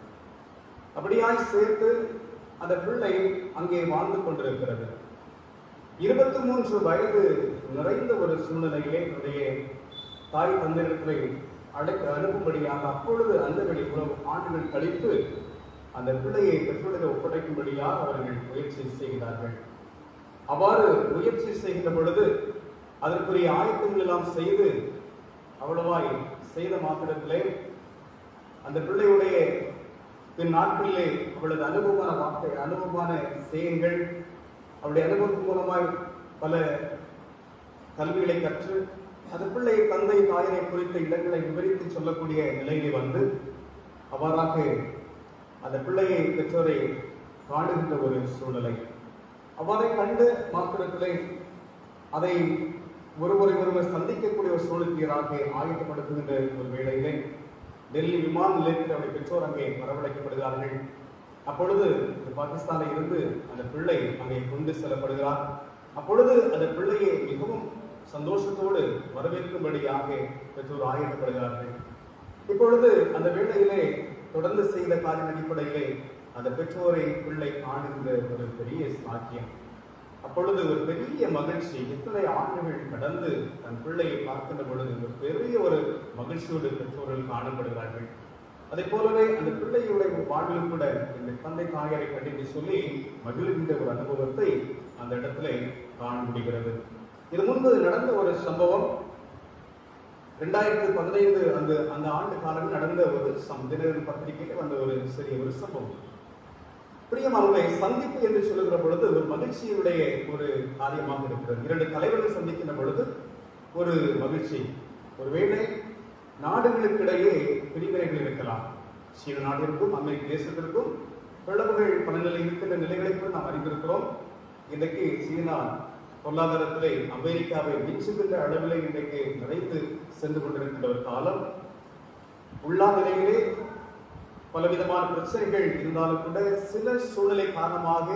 அப்படியாய் சேர்த்து அந்த பிள்ளை அங்கே வாழ்ந்து கொண்டிருக்கிறது. 23 வயது நிறைந்த ஒரு சூழ்நிலையிலே என்னுடைய தாய் தந்தையிடத்திலே அனுப்பும்படியாக அப்பொழுது அந்த இவ்வளவு ஆண்டுகள் கழித்து அந்த பிள்ளையை பெற்றோரிடம் ஒப்படைக்கும்படியாக அவர்கள் முயற்சி செய்கிறார்கள். அவ்வாறு முயற்சி செய்கின்ற பொழுது அதற்குரிய ஆயத்தங்கள் எல்லாம் செய்து அவ்வளவாய் செய்த மாத்திரத்திலே அந்த பிள்ளையுடைய பின் நாட்களிலே அவளது அனுபவமான செயல்கள், அவருடைய அனுபவத்தின் மூலமாய் பல கல்விகளை கற்று அந்த பிள்ளை தந்தை தாயனை குறித்த இடங்களை விவரித்து சொல்லக்கூடிய நிலையிலே வந்து அவ்வாறாக அந்த பிள்ளையை பெற்றோரை காணுகின்ற ஒரு சூழ்நிலை. அவ்வாறை கண்டு மாத்திரத்திலே அதை ஒருவர் சந்திக்கக்கூடிய ஒரு சூழ்நிலையாக ஆயத்தப்படுத்துகின்ற ஒரு வேளையிலே டெல்லி விமான நிலையத்தில் அவருடைய பெற்றோர் அங்கே வரவழைக்கப்படுகிறார்கள். அப்பொழுது பாகிஸ்தானில் இருந்து அந்த பிள்ளை அங்கே கொண்டு செல்லப்படுகிறார். அப்பொழுது அந்த பிள்ளையை மிகவும் சந்தோஷத்தோடு வரவேற்கும்படியாக பெற்றோர் ஆயத்தப்படுகிறார்கள். இப்பொழுது அந்த வேளையிலே தொடர்ந்து செய்த காரின் அடிப்படையிலே அந்த பெற்றோரை பிள்ளை காணுகின்ற ஒரு பெரிய சாக்கியம். அப்பொழுது ஒரு பெரிய மகிழ்ச்சி. எத்தனை ஆண்டுகள் கடந்து தன் பிள்ளையை பார்க்கின்ற பொழுது ஒரு பெரிய ஒரு மகிழ்ச்சியோடு பெற்றோர்கள் காணப்படுகிறார்கள். அதே போலவே அந்த பிள்ளையுடைய வாழ்வில் கூட இந்த தந்தை தாயாரை கண்டித்து சொல்லி மகிழ்கின்ற ஒரு அனுபவத்தை அந்த இடத்துல காண முடிகிறது. இது முன்பு நடந்த ஒரு சம்பவம். 2015 அந்த ஆண்டு காலம் நடந்த ஒரு தினகரன் பத்திரிகையில் வந்த ஒரு சிறிய ஒரு சம்பவம். பிரியமானவர்களை, சந்திப்பு என்று சொல்லுகிற பொழுது ஒரு மகிழ்ச்சியுடைய ஒரு காரியமாக இருக்கிறது. 2 தலைவர்கள் சந்திக்கின்ற பொழுது ஒரு மகிழ்ச்சி. ஒருவேளை நாடுகளுக்கிடையே பிரிவினைகள் இருக்கலாம். சீன நாட்டிற்கும் அமெரிக்க தேசத்திற்கும் பிளவுகள் பல நிலை இருக்கின்ற நிலைகளை கூட நாம் அறிந்திருக்கிறோம். இன்றைக்கு சீனா பொருளாதாரத்திலே அமெரிக்காவை மிஞ்சுகின்ற அளவிலே இன்றைக்கு நிறைந்து சென்று கொண்டிருக்கின்ற ஒரு காலம். உள்ளா நிலையிலே பலவிதமான பிரச்சனைகள் இருந்தாலும் கூட சில சூழ்நிலை காரணமாக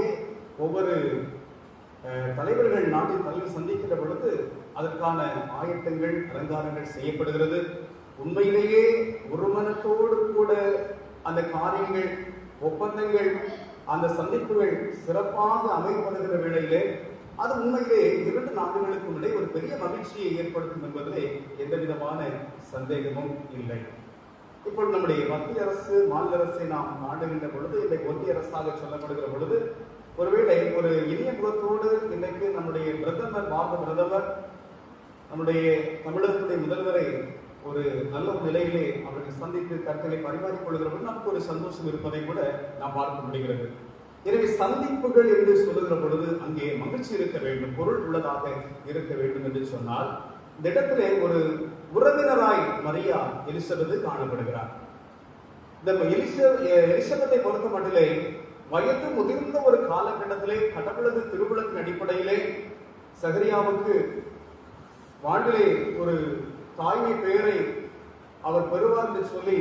ஒவ்வொரு தலைவர்கள் நாட்டின் தலைவர் சந்திக்கின்ற பொழுது அதற்கான ஆயத்தங்கள் அலங்காரங்கள் செய்யப்படுகிறது. உண்மையிலேயே ஒரு மனத்தோடு கூட அந்த காரியங்கள், ஒப்பந்தங்கள், அந்த சந்திப்புகள் சிறப்பாக அமைக்கப்படுகிற வேளையிலே அது உண்மையிலே 2 நாடுகளுக்கும் இடையே ஒரு பெரிய மகிழ்ச்சியை ஏற்படுத்தும் என்பதிலே எந்த விதமான சந்தேகமும் இல்லை. இப்பொழுது நம்முடைய மத்திய அரசு மாநில அரசை நாம் ஆண்டுகின்ற பொழுது இன்றைக்கு ஒன்றிய அரசாக சொல்லப்படுகிற பொழுது ஒருவேளை ஒரு இனிய முகத்தோடு இன்றைக்கு நம்முடைய பாரத பிரதமர் நம்முடைய தமிழகத்துடைய முதல்வரை ஒரு நல்ல ஒரு நிலையிலே அவர்கள் சந்தித்து கருத்துக்களை பரிமாறிக் கொள்கிற பொழுது நமக்கு ஒரு சந்தோஷம் இருப்பதை கூட நாம் பார்க்க முடிகிறது. எனவே சந்திப்புகள் என்று சொல்லுகிற பொழுது அங்கே மகிழ்ச்சி இருக்க வேண்டும், பொருள் உள்ளதாக இருக்க வேண்டும் என்று சொன்னால் இந்த இடத்திலே ஒரு உறவினராய் மரியா எலிசபெத் காணப்படுகிறார். இந்த எலிசபெத்தை பொறுத்த மட்டிலே வயது முதிர்ந்த ஒரு காலகட்டத்திலே கடவுளது திருவுளத்தின் அடிப்படையிலே சகரியாவுக்கு வாழ்விலே ஒரு தாய்மை பெயரை அவர் பெறுவார் என்று சொல்லி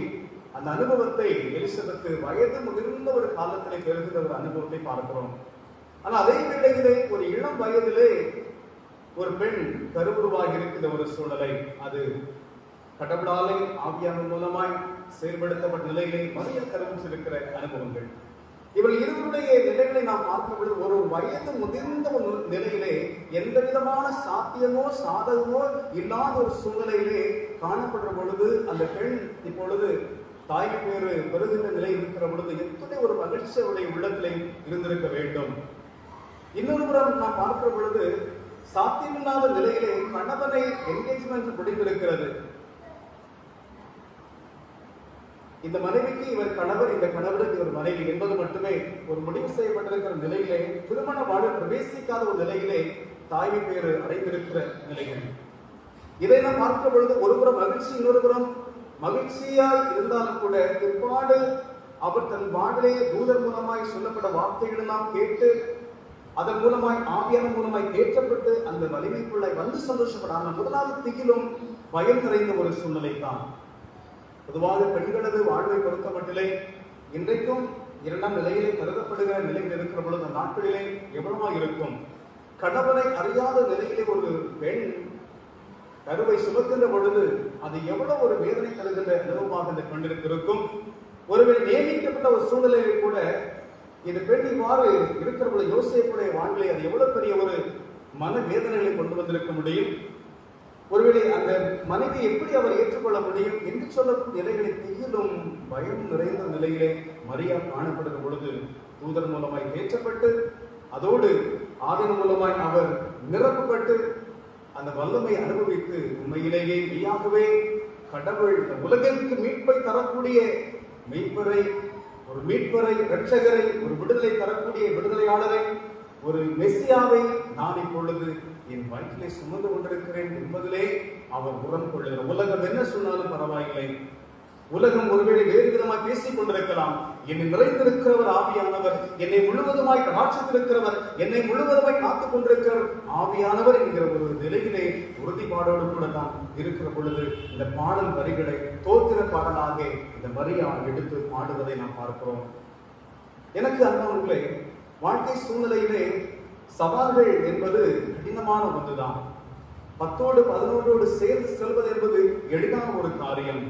அந்த அனுபவத்தை எலிசபெத் வயது முதிர்ந்த ஒரு காலத்திலே பெறுகிற ஒரு அனுபவத்தை பார்க்கிறோம். ஆனால் அதே வேளையிலே ஒரு இளம் வயதிலே ஒரு பெண் கருவுருவாகி இருக்கிற ஒரு சூழலை அது கடவுளாலே ஆவியானவர் மூலமாய் செயல்படுத்தப்பட்ட நிலையிலே மரிய கருவும் இருக்கிற அனுபவங்கள். இவள் இருவருடைய நிலைகளை நாம் பார்க்கும் பொழுது ஒரு வயது முதிர்ந்த ஒரு நிலையிலே எந்த விதமான சாத்தியமோ சாதகமோ இல்லாத ஒரு சூழ்நிலையிலே காணப்படுற பொழுது அந்த பெண் இப்பொழுது தாய் பேரு பெறுகின்ற நிலை இருக்கிற பொழுது எத்தனை ஒரு மகிழ்ச்சியுடைய உள்ளத்திலே இருந்திருக்க வேண்டும். இன்னொரு புறம் நாம் பார்க்கிற பொழுது சாத்தியமில்லாத நிலையிலே கணவனை என்கேஜ்மெண்ட் முடிந்திருக்கிறது. இந்த மனைவிக்கு இவர் கணவர், இந்த கணவருக்கு இவர் மனைவி என்பது மட்டுமே ஒரு முடிவு செய்யப்பட்டிருக்கிற நிலையிலே திருமண வாழ்வில் பிரவேசிக்காத ஒரு நிலையிலே தாய்மை பேரு அடைந்திருக்கிற நிலைகள். இதை நாம் பார்க்கிற பொழுது ஒரு புறம் மகிழ்ச்சி, இன்னொரு புறம் மகிழ்ச்சியாய் இருந்தாலும் கூட பிற்பாடு அவர் தன் வாழ்விலே தூதர் மூலமாய் சொல்லப்பட்ட வார்த்தைகள் எல்லாம் கேட்டு அதன் மூலமாய் ஆவியான மூலமாய் தேற்றப்பட்டு அந்த வலிமைக்குள்ளே வந்து சந்தோஷப்படாமல் முதலாவது திகிலும் பயம் நிறைந்த ஒரு சூழ்நிலை தான். பொதுவாக பெண்களது வாழ்வை பொறுத்த மட்டிலே இன்றைக்கும் இரண்டாம் நிலையிலே கருதப்படுகிற நிலையில் இருக்கிற பொழுது அந்த நாட்களிலே எவ்வளவா இருக்கும். கடவுளை அறியாத நிலையிலே ஒரு பெண் கருவை சுமக்கின்ற பொழுது அது எவ்வளவு ஒரு வேதனை தருகின்ற நிலவுமாக இந்த பெண்ணிற்கு இருக்கும். ஒருவேளை நியமிக்கப்பட்ட ஒரு சூழ்நிலையில் கூட இந்த பெண் இவ்வாறு இருக்கிற பொழுது யோசேப்புடைய வாழ்விலே அது எவ்வளவு பெரிய ஒரு மன வேதனைகளை கொண்டு வந்திருக்க முடியும். ஒருவேளை அந்த மனைவி எப்படி அவர் ஏற்றுக்கொள்ள முடியும் என்று சொல்லக்கூடிய நிலைகளை திகிலும் பயம் நிறைந்த நிலையிலே மரியா காணப்படுகிற பொழுது தூதர் மூலமாய் தேற்றப்பட்டு அதோடு ஆவின் மூலமாய் அவர் நிரப்பப்பட்டு அந்த வல்லமை அனுபவித்து உண்மையிலேயே மெய்யாகவே கடவுள் இந்த உலகிற்கு மீட்பை தரக்கூடிய மீட்பரை, ஒரு மீட்பரை, இரட்சகரை, ஒரு விடுதலை தரக்கூடிய விடுதலையாளரை, ஒரு மெசியாவை நான் இப்பொழுது என் வயிற்றிலே சுமந்து கொண்டிருக்கிறேன் என்பதிலே அவர் உரம் கொள்ளுகிறார். உலகம் என்ன சொன்னாலும் பரவாயில்லை, உலகம் ஒருவேளை வேறு விதமாய் பேசிக் கொண்டிருக்கலாம், என்னை நிறைந்திருக்கிறவர் ஆவியானவர், என்னை முழுவதுமாய் கடாட்சித்திருக்கிறவர், என்னை முழுவதுமாய் காத்துக் கொண்டிருக்கிறவர் ஆவியானவர் என்கிற ஒரு நிலையிலே உறுதிப்பாடோடு கூட தான் இருக்கிற பொழுது இந்த பாடல் வரிகளை தோத்திர பாடலாக இந்த மரியா எடுத்து பாடுவதை நாம் பார்க்கிறோம். எனக்கு அன்பானவர்களே, வாழ்க்கை சூழ்நிலையிலே சவால்கள் என்பது கடினமான ஒன்றுதான். 10ஓடு 11ஓடு சேர்ந்து செல்வது என்பது எளிதான ஒரு காரியம்.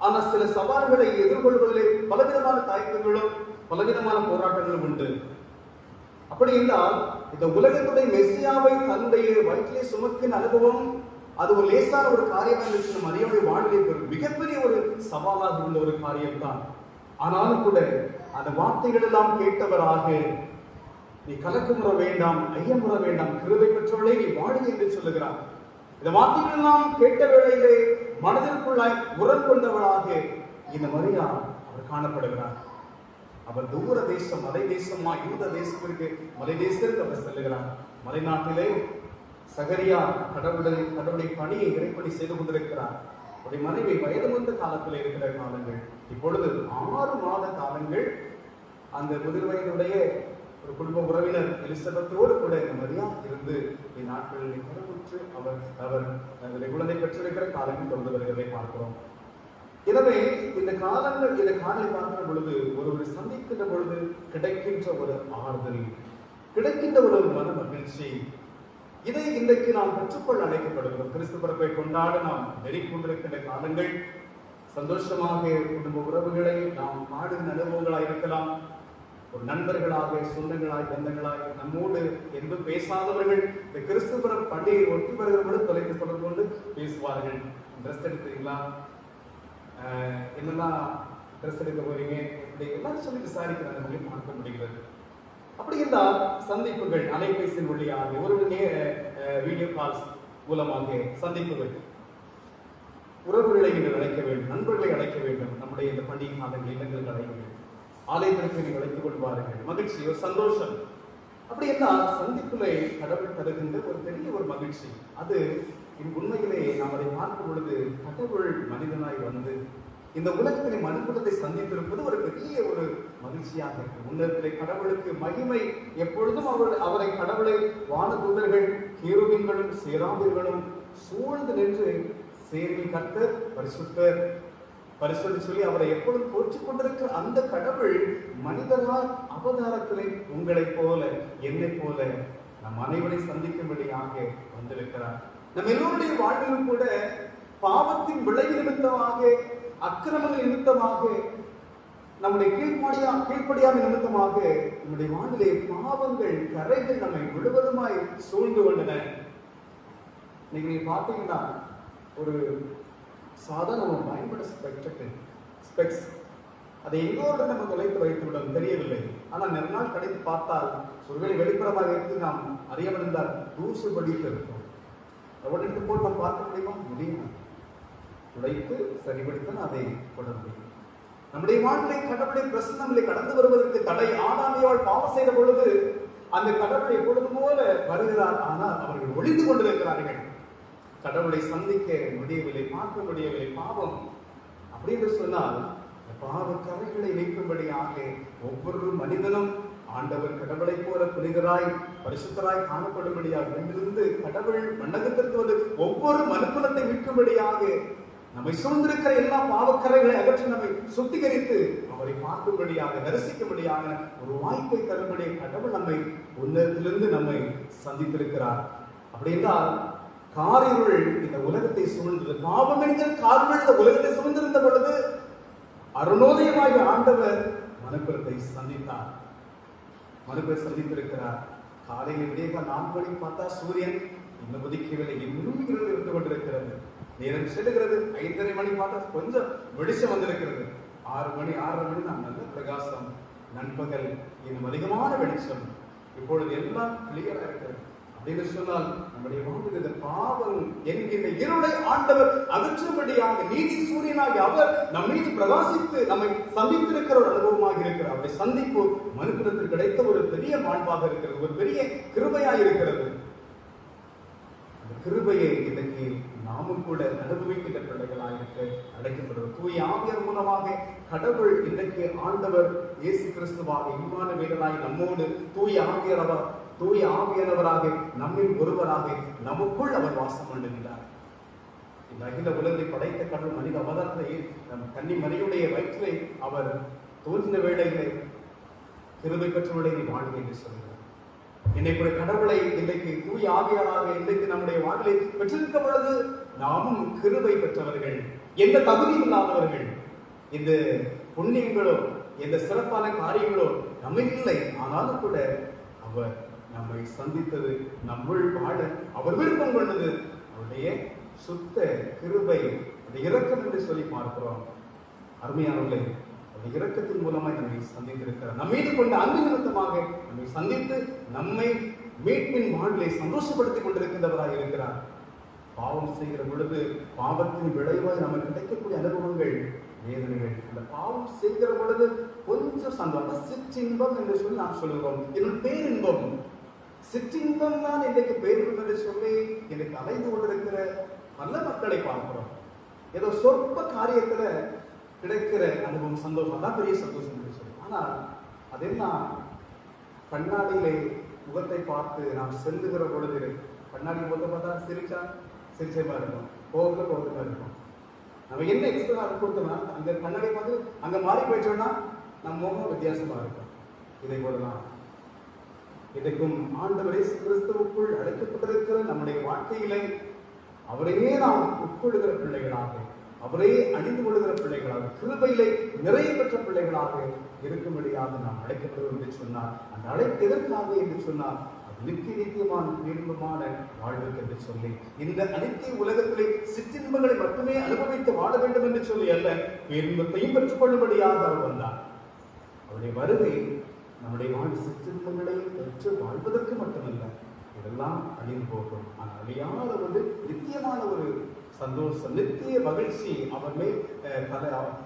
ஆனால் சில சவால்களை எதிர்கொள்வதிலே பலவிதமான தயக்கங்களும் பலவிதமான போராட்டங்களும் உண்டு. அப்படி என்றால் இந்த உலகத்துடைய மெசியாவை தன்னுடைய வயிற்றிலே சுமக்கின் அனுபவம் அது ஒரு லேசான ஒரு காரியம் என்று மரியாதை வாழ்விலே மிகப்பெரிய ஒரு சவாலாக இருந்த ஒரு காரியம்தான். ஆனாலும் கூட அந்த வார்த்தைகள் எல்லாம் கேட்டவராக, நீ கலக்கமுற வேண்டாம், ஐயமுற வேண்டாம், கிருபை பெற்றவளே நீ வாழு என்று சொல்லுகிறார். இந்த வார்த்தைகள் எல்லாம் கேட்ட வேளையிலே மனதிற்குள்ளாய் உரம் கொண்டவளாக இந்த மரியா அவர் காணப்படுகிறார். அவர் தூர தேசம், மலை தேசமா யூத தேசத்திற்கு, மலை தேசத்திற்கு அவர் செல்லுகிறார். மலைநாட்டிலே சகரியா கடவுளை பணியை இறைப்பணி செய்து கொண்டிருக்கிறார். அவருடைய மனைவி வயது வந்த காலத்தில் இருக்கிற காலங்கள், இப்பொழுது 6 மாத காலங்கள் அந்த முதிர் வயதுடைய ஒரு குடும்ப உறவினர் எலிசபெத்தோடு கூட இந்த மரியா இருந்து இந்நாட்களில் கருவுற்று அவர் குழந்தை பெற்றிருக்கிற காலங்கள் தொடர்ந்து வருகிறதை பார்க்கிறோம். எனவே இந்த காலங்களை பார்க்கிற பொழுது ஒரு சந்திக்கின்ற பொழுது கிடைக்கின்ற ஒரு ஆறுதல், கிடைக்கின்ற ஒரு மன மகிழ்ச்சி, இதை இன்றைக்கு நாம் பெற்றுக்கொள்ள அழைக்கப்படுகிறோம். கிறிஸ்து பிறப்பை கொண்டாட நாம் நெறிக்கொண்டிருக்கின்ற காலங்கள் சந்தோஷமாக குடும்ப உறவுகளை நாம் பாடுகிற அனுபவங்களாய் இருக்கலாம். ஒரு நண்பர்களாக, சொந்தங்களாய், பந்தங்களாய், நம்மோடு என்று பேசாதவர்கள் இந்த கிறிஸ்து பிறப்பு பண்டிகை ஒட்டி வருகிறவர்களும் தொலைத்து தொடர்பு கொண்டு பேசுவார்கள். ட்ரெஸ் எடுத்தீங்களா, என்னெல்லாம் ட்ரெஸ் எடுக்க போறீங்க, இப்படி எல்லாரும் சொல்லி விசாரிக்கிறாங்க, பார்க்க முடிகிறது. அப்படி என்றால் சந்திப்புகள் அலைபேசியின் வழியாக, ஒரு வீடியோ கால்ஸ் மூலமாக சந்திப்புகள், உறவுகளை நீங்கள் அழைக்க வேண்டும், நண்பர்களை அழைக்க வேண்டும். நம்முடைய இந்த பண்டிகை காலங்கள் இல்லங்களுக்கு அழைக்க வேண்டும், ஆலயத்திற்கு நீங்கள் அழைத்துக் கொள்வார்கள். மகிழ்ச்சி, ஒரு சந்தோஷம். அப்படி என்றால் சந்திப்புகளை கடவுள் தருகின்ற ஒரு பெரிய ஒரு மகிழ்ச்சி. அது உண்மையிலே நாம் அதை பார்க்கும் பொழுது கடவுள் மனிதனாய் வந்து இந்த உலகத்திலே மனுக்குலத்தை சந்தித்திருப்பது ஒரு பெரிய ஒரு மகிழ்ச்சியாக இருக்கு. உன்னதத்திலே கடவுளுக்கு மகிமை எப்பொழுதும் அவரை கடவுளை வானதூதர்கள், கேருபீன்களும் சேராபீன்களும் சூழ்ந்து நின்று சேரில் கர்த்தர் பரிசுத்தர் பரிசுத்தர் சொல்லி அவரை எப்பொழுதும் போற்றிக் கொண்டிருக்கிற அந்த கடவுள் மனிதரால் அவதாரத்திலே உங்களைப் போல என்னை போல நம் அனைவரை சந்திக்கும்படியாக வந்திருக்கிறார். நம் எல்லோருடைய வாழ்விலும் கூட பாவத்தின் விளைவு நிமித்தமாக, அக்கிரமங்கள் நிமித்தமாக, நம்முடைய கீழ்ப்படியாமை நிமித்தமாக நம்முடைய வாழ்விலே பாவங்கள், கரைகள் நம்மை முழுவதுமாய் சூழ்ந்து கொண்டன. இன்னைக்கு நீங்க பார்த்தீங்கன்னா ஒரு சாதாரண நம்ம பயன்படுத்த ஸ்பெக்ஸ் அதை எங்கோடு நம்ம தொலைத்து வைத்துவிடும் தெரியவில்லை. ஆனால் நிறைய நாள் கழித்து பார்த்தால் ஒருவேளை வெளிப்புறமாக இருந்து நாம் அறியவிருந்தால் தூசு படித்து இருக்கும். உடனே போல் நாம் பார்க்க முடியுமா? முடியும். உழைத்து சரிபடுத்த அதை போட முடியும். நம்முடைய வாழ்க்கை கடவுளை பிரசன்னங்களை கடந்து வருவதற்கு தடை. ஆதாமியால் பாவம் செய்த பொழுது அந்த கடவுளை எப்பொழுது போல வருகிறார். ஆனால் அவர்கள் ஒளிந்து கொண்டிருக்கிறார்கள். கடவுளை சந்திக்க முடியவில்லை, பார்க்க முடியவில்லை. பாவம் அப்படின்னு சொன்னால் பாவ கரைகளை நீக்கும்படியாக ஒவ்வொரு மனிதனும் ஆண்டவர் கடவுளை போல புனிதராய் பரிசுத்தராய் காணப்படும்படியாக இங்கிருந்து கடவுள் மன்னகத்திற்கு வந்து ஒவ்வொரு மனுக்குலத்தை மீட்கும்படியாக நம்மை சூழ்ந்திருக்கிற எல்லா பாவக்கரைகளை அகற்றி நம்மை சுத்திகரித்து அவரை பார்க்கும்படியாக தரிசிக்கும்படியாக ஒரு வாய்ப்பை தரும்படி கடவுள் நம்மை உன்னதத்திலிருந்து நம்மை சந்தித்திருக்கிறார். அப்படி என்றால் காரிருள் இந்த உலகத்தை சூழ்ந்தது. பாவம் என்கிற காரிருள் இந்த உலகத்தை சூழ்ந்திருந்த பொழுது அருணோதயமாகிய ஆண்டவர் மனுக்குலத்தை சந்தித்தார். மனுக்குலத்தை சந்தித்திருக்கிறார். காலையில் விடிய 4 மணிக்கு பார்த்தா சூரியன் இன்னும் உதிக்கவில்லை, இன்னும் இருள் இருந்து கொண்டிருக்கிறது. நேரம் செல்லுகிறது. 5:30 மணி பார்த்தா கொஞ்சம் வெளிச்சம் வந்திருக்கிறது. 6 மணி 6:30 மணி தான் நல்ல பிரகாசம். நண்பகல் இன்னும் அதிகமான வெளிச்சம். இப்பொழுது எல்லாம் கிளியரா இருக்கிறது. அப்படின்னு சொன்னால் நம்முடைய வாழ்வில் இந்த பாவம் என்கின்ற இருளை ஆண்டவர் அகற்றும்படியாக நீதி சூரியனாகி அவர் நம் மீது பிரகாசித்து நம்மை சந்தித்திருக்கிற ஒரு அனுபவமாக இருக்கிறார். அவருடைய சந்திப்பு மனுக்குலத்திற்கு கிடைத்த ஒரு பெரிய வாழ்வாக இருக்கிறது, ஒரு பெரிய கிருபையாக இருக்கிறது. அந்த கிருபையை இன்றைக்கு நாமும் கூட அனுபவிக்கின்ற பிள்ளைகளாக இருக்க அழைக்கப்படுவது. தூய ஆவியார் மூலமாக கடவுள் இன்றைக்கு ஆண்டவர் இயேசு கிறிஸ்துவாக இம்மானுவேலராய் நம்மோடு தூய ஆவியானவராக நம்மில் ஒருவராக நமக்குள் அவர் வாசம் பண்ணுகிறார். இந்த அகில உலகத்தை படைத்த கடவுள் மனித அவதாரத்தை நம் கன்னி மரியுடைய வயிற்றிலே அவர் தோன்றின வேளையிலே கிருபை பெற்றவர்களை வாழ்வு என்று சொல்கிறார். இன்னைக்கு கடவுளை இன்றைக்கு தூய ஆவியாராக இன்றைக்கு நம்முடைய வாழ்வை பெற்றிருக்க பொழுது நாமும் கிருபை பெற்றவர்கள், எந்த தகுதியும் இல்லாதவர்கள். இந்த புண்ணியங்களோ எந்த சிறப்பான காரியங்களோ நம்ம இல்லை. ஆனாலும் கூட அவர் நம்மை சந்தித்தது, நம்முள் வாழ அவர் விருப்பம் கொண்டது அவருடைய சுத்த கிருபை, இரக்கம் என்று சொல்லி பார்க்கிறோம். அருமையானவர்களே, அவருடைய இரக்கத்தின் மூலமாய் நம்மை சந்தித்திருக்கிறார். நம்மீது கொண்ட அன்பு நிமித்தமாக நம்மை சந்தித்து நம்மை மீட்பின் வாழ்வை சந்தோஷப்படுத்திக் கொண்டிருக்கின்றவராக இருக்கிறார். பாவம் செய்கிற பொழுது பாவத்தின் விளைவாய் நமக்கு கிடைக்கக்கூடிய அனுபவங்கள், வேதனைகள். அந்த பாவம் செய்கிற பொழுது கொஞ்சம் சந்தோஷம், சிற்றின்பம் என்று சொல்லி நாம் சொல்கிறோம். இன்னும் பேரின்பம், சிற்றின்பம் தான் இன்றைக்கு பேரின்பம் என்று சொல்லி இன்றைக்கு அலைந்து கொண்டிருக்கிற பல மக்களை பார்க்கிறோம். ஏதோ சொற்ப காரியத்துல கிடைக்கிற அனுபவம், சந்தோஷம் தான் பெரிய சந்தோஷம் என்று சொல்லி. ஆனால் அதெல்லாம் கண்ணாடியிலே முகத்தை பார்த்து நாம் செல்லுகிற பொழுது கண்ணாடி முகத்தை பார்த்தா சிரிச்சமா இருக்கும், கோபமா இருக்கும். நம்ம என்ன எக்ஸ்ட்ரா கொடுத்தோம்னா அந்த கண்ணாடி பார்த்து அங்க மாறி போயிட்டோம்னா நம்ம முகம் வித்தியாசமா இருக்கும். இதை போலதான் இன்றைக்கும் ஆண்டவர் இயேசு கிறிஸ்துவுக்குள் அழைக்கப்பட்டிருக்கிற நம்முடைய வாழ்க்கையிலே அவரையே நாம் உட்கொள்ளுகிற பிள்ளைகளாக, அவரே அணிந்து கொள்ளுகிற பிள்ளைகளாக, கிருபையிலே நிறைய பெற்ற பிள்ளைகளாக இருக்கும்படியாக நாம் அழைக்கப்படுவோம் என்று சொன்னார். அந்த அழைப்பு எதற்காக என்று சொன்னார், அது நித்தியமான பேரின்பமான வாழ்வுக்கு என்று சொல்லி, இந்த அனைத்து உலகத்திலே சிற்றின்பங்களை மட்டுமே அனுபவித்து வாழ வேண்டும் என்று சொல்லி அல்ல, பேரின்பத்தையும் பெற்றுக் கொள்ளும்படியாக அவர் வந்தார். அவருடைய வருகை நம்முடைய வாழ்வு சிற்றின்பங்களை பெற்று வாழ்வதற்கு மட்டுமல்ல, இதெல்லாம் அழிந்து போகும். ஆனால் அழியாத ஒரு நித்தியமான ஒரு சந்தோஷம், நித்திய மகிழ்ச்சி அவர் மேல்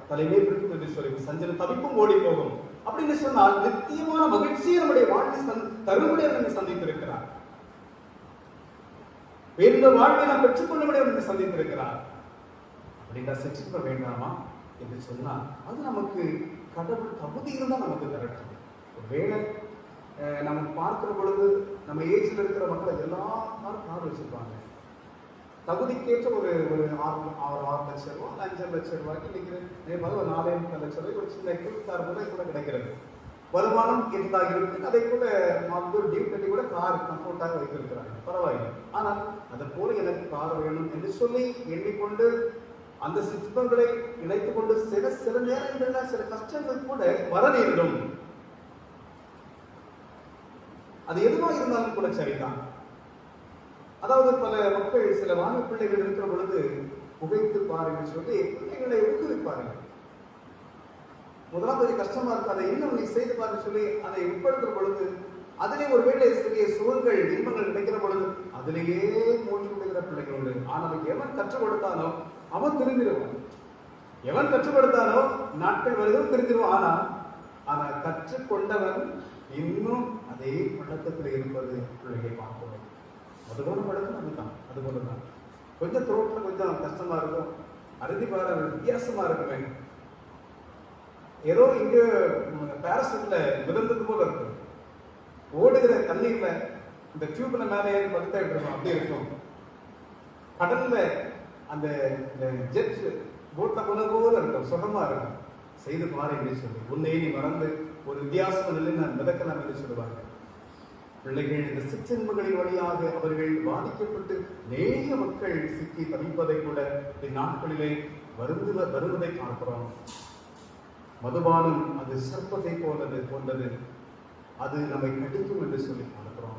தலைமையில் இருக்கும் என்று சொல்லி சஞ்சலம் தவிப்பும் ஓடி போகும். அப்படின்னு சொன்னால் நித்தியமான மகிழ்ச்சியை நம்முடைய வாழ்க்கை தருமுடைய நம்மை சந்தித்திருக்கிறார். வேறு வாழ்வை நாம் பெற்றுக்கொள்ளும்படியாக நம்மை சந்தித்திருக்கிறார். அப்படின்னா சிற்றின்ப வேண்டாமா என்று சொன்னால் அது நமக்கு கடவுள் தகுதி இருந்தால் நமக்கு தரட்டும். ஒருவேளை நம்ம பார்க்கிற பொழுது நம்ம ஏஜ்ல இருக்கிற மக்கள் எல்லாரும் கார் வச்சிருப்பாங்க. தகுதிக்கேற்ற ஒரு 6 லட்சம் ரூபாய் 5 லட்சம் ரூபாய்க்கு இன்னைக்கு ஒரு 4 லட்சம் ரூபாய் ஒரு சின்ன கார் கூட கிடைக்கிறது. வருமானம் இருந்தாக இருக்கு. அதை கூட டியூ கட்டி கூட கார் கம்ஃபர்ட்டாக வைத்திருக்கிறாங்க, பரவாயில்லை. ஆனால் அதை போல எனக்கு கார் வேணும் என்று சொல்லி எண்ணிக்கொண்டு அந்த சிற்பங்களை இணைத்துக் கொண்டு சில நேரங்களில் சில கஷ்டங்கள் கூட வர நேரிடும். அது எதுவாக இருந்தாலும் கூட சரிதான். அதாவது பல மக்கள் சில வாங்க பிள்ளைகள் இருக்கிற பொழுது புகைத்து பாருங்கள் சொல்லி பிள்ளைகளை ஊக்குவிப்பார்கள். முதலாவது கஷ்டமா இருக்கு, அதை இன்னும் நீ செய்து பாருங்க சொல்லி அதை உட்படுத்துற பொழுது அதிலே ஒருவேளை சிறிய சுகங்கள் இன்பங்கள் கிடைக்கிற பொழுது அதிலேயே மூழ்கி விடுகிற பிள்ளைகள் உண்டு. ஆனால் எவன் கற்றுக் கொடுத்தானோ அவன் திரும்பிடுவான். எவன் கற்றுக் கொடுத்தானோ நாட்கள் வருதும் திரும்பிடுவான். ஆனா கற்றுக்கொண்டவன் இன்னும் அதே பழக்கத்தில் இருப்பது பிள்ளைகளை பார்க்கிறோம். அதுபோல பழக்கம் அதுதான். அதுபோலதான் கொஞ்சம் த்ரோட்ல கொஞ்சம் கஷ்டமா இருக்கும். அறுதி பாறை வித்தியாசமா இருக்குமே, ஏதோ இங்க பாரசூட்ல மிதந்தது போல இருக்கும். ஓடுகிற தண்ணீர்ல இந்த டியூப்ல மேலே ஏறி படுத்தா இருக்கும், அப்படியே இருக்கும். கடல்ல அந்த ஜெட் போட்ல போன போல இருக்கும், சுகமா இருக்கும். செய்து பாரு என்று சொல்லி உன்னை நீ மறந்து ஒரு வித்தியாசம் நிலை நான் மிதக்கலாம் என்று சொல்லுவாங்க. பிள்ளைகள் இந்த சிற்றின்பங்களின் வழியாக அவர்கள் பாதிக்கப்பட்டு நேய மக்கள் சிக்கி தவிப்பதை கூட இந்நாட்களிலே வருவதை பார்க்கிறோம். மதுபானம் அது சர்ப்பத்தை போன்றது, அது நம்மை கெடுக்கும் என்று சொல்லி பார்க்கிறோம்.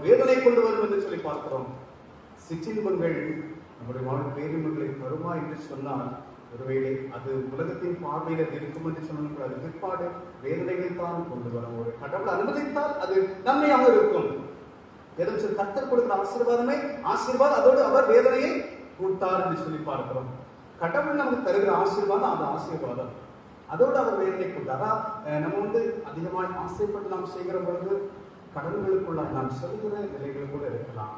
வேதனை கொண்டு வரும் என்று சொல்லி பார்க்கிறோம். சிற்றின்பங்கள் நம்முடைய வாழ்வு பேரின்பங்களை வருமா என்று சொன்னால் ஒருவேளை அது உலகத்தின் பார்வையில இருக்கும் என்று சொன்னால் அது பிற்பாடு வேதனைகளை தான் கொண்டு வரும். ஒரு கடவுள் அனுமதித்தால் அது நன்மையாக இருக்கும். எதற்கு கர்த்தர் கொடுக்கிற ஆசீர்வாதமே ஆசீர்வாதம், அதோடு அவர் வேதனையை கூட்டார் என்று சொல்லி பார்க்கிறோம். கடவுள் நமக்கு தருகிற ஆசீர்வாதம் அது ஆசீர்வாதம், அதோடு அவர் வேதனை கூட்டாரா. நம்ம அதிகமாய் ஆசைப்பட்டு நாம் செய்கிற பொழுது கடவுளுக்குள்ள நாம் சொல்கிற நிலைகள் கூட இருக்கலாம்.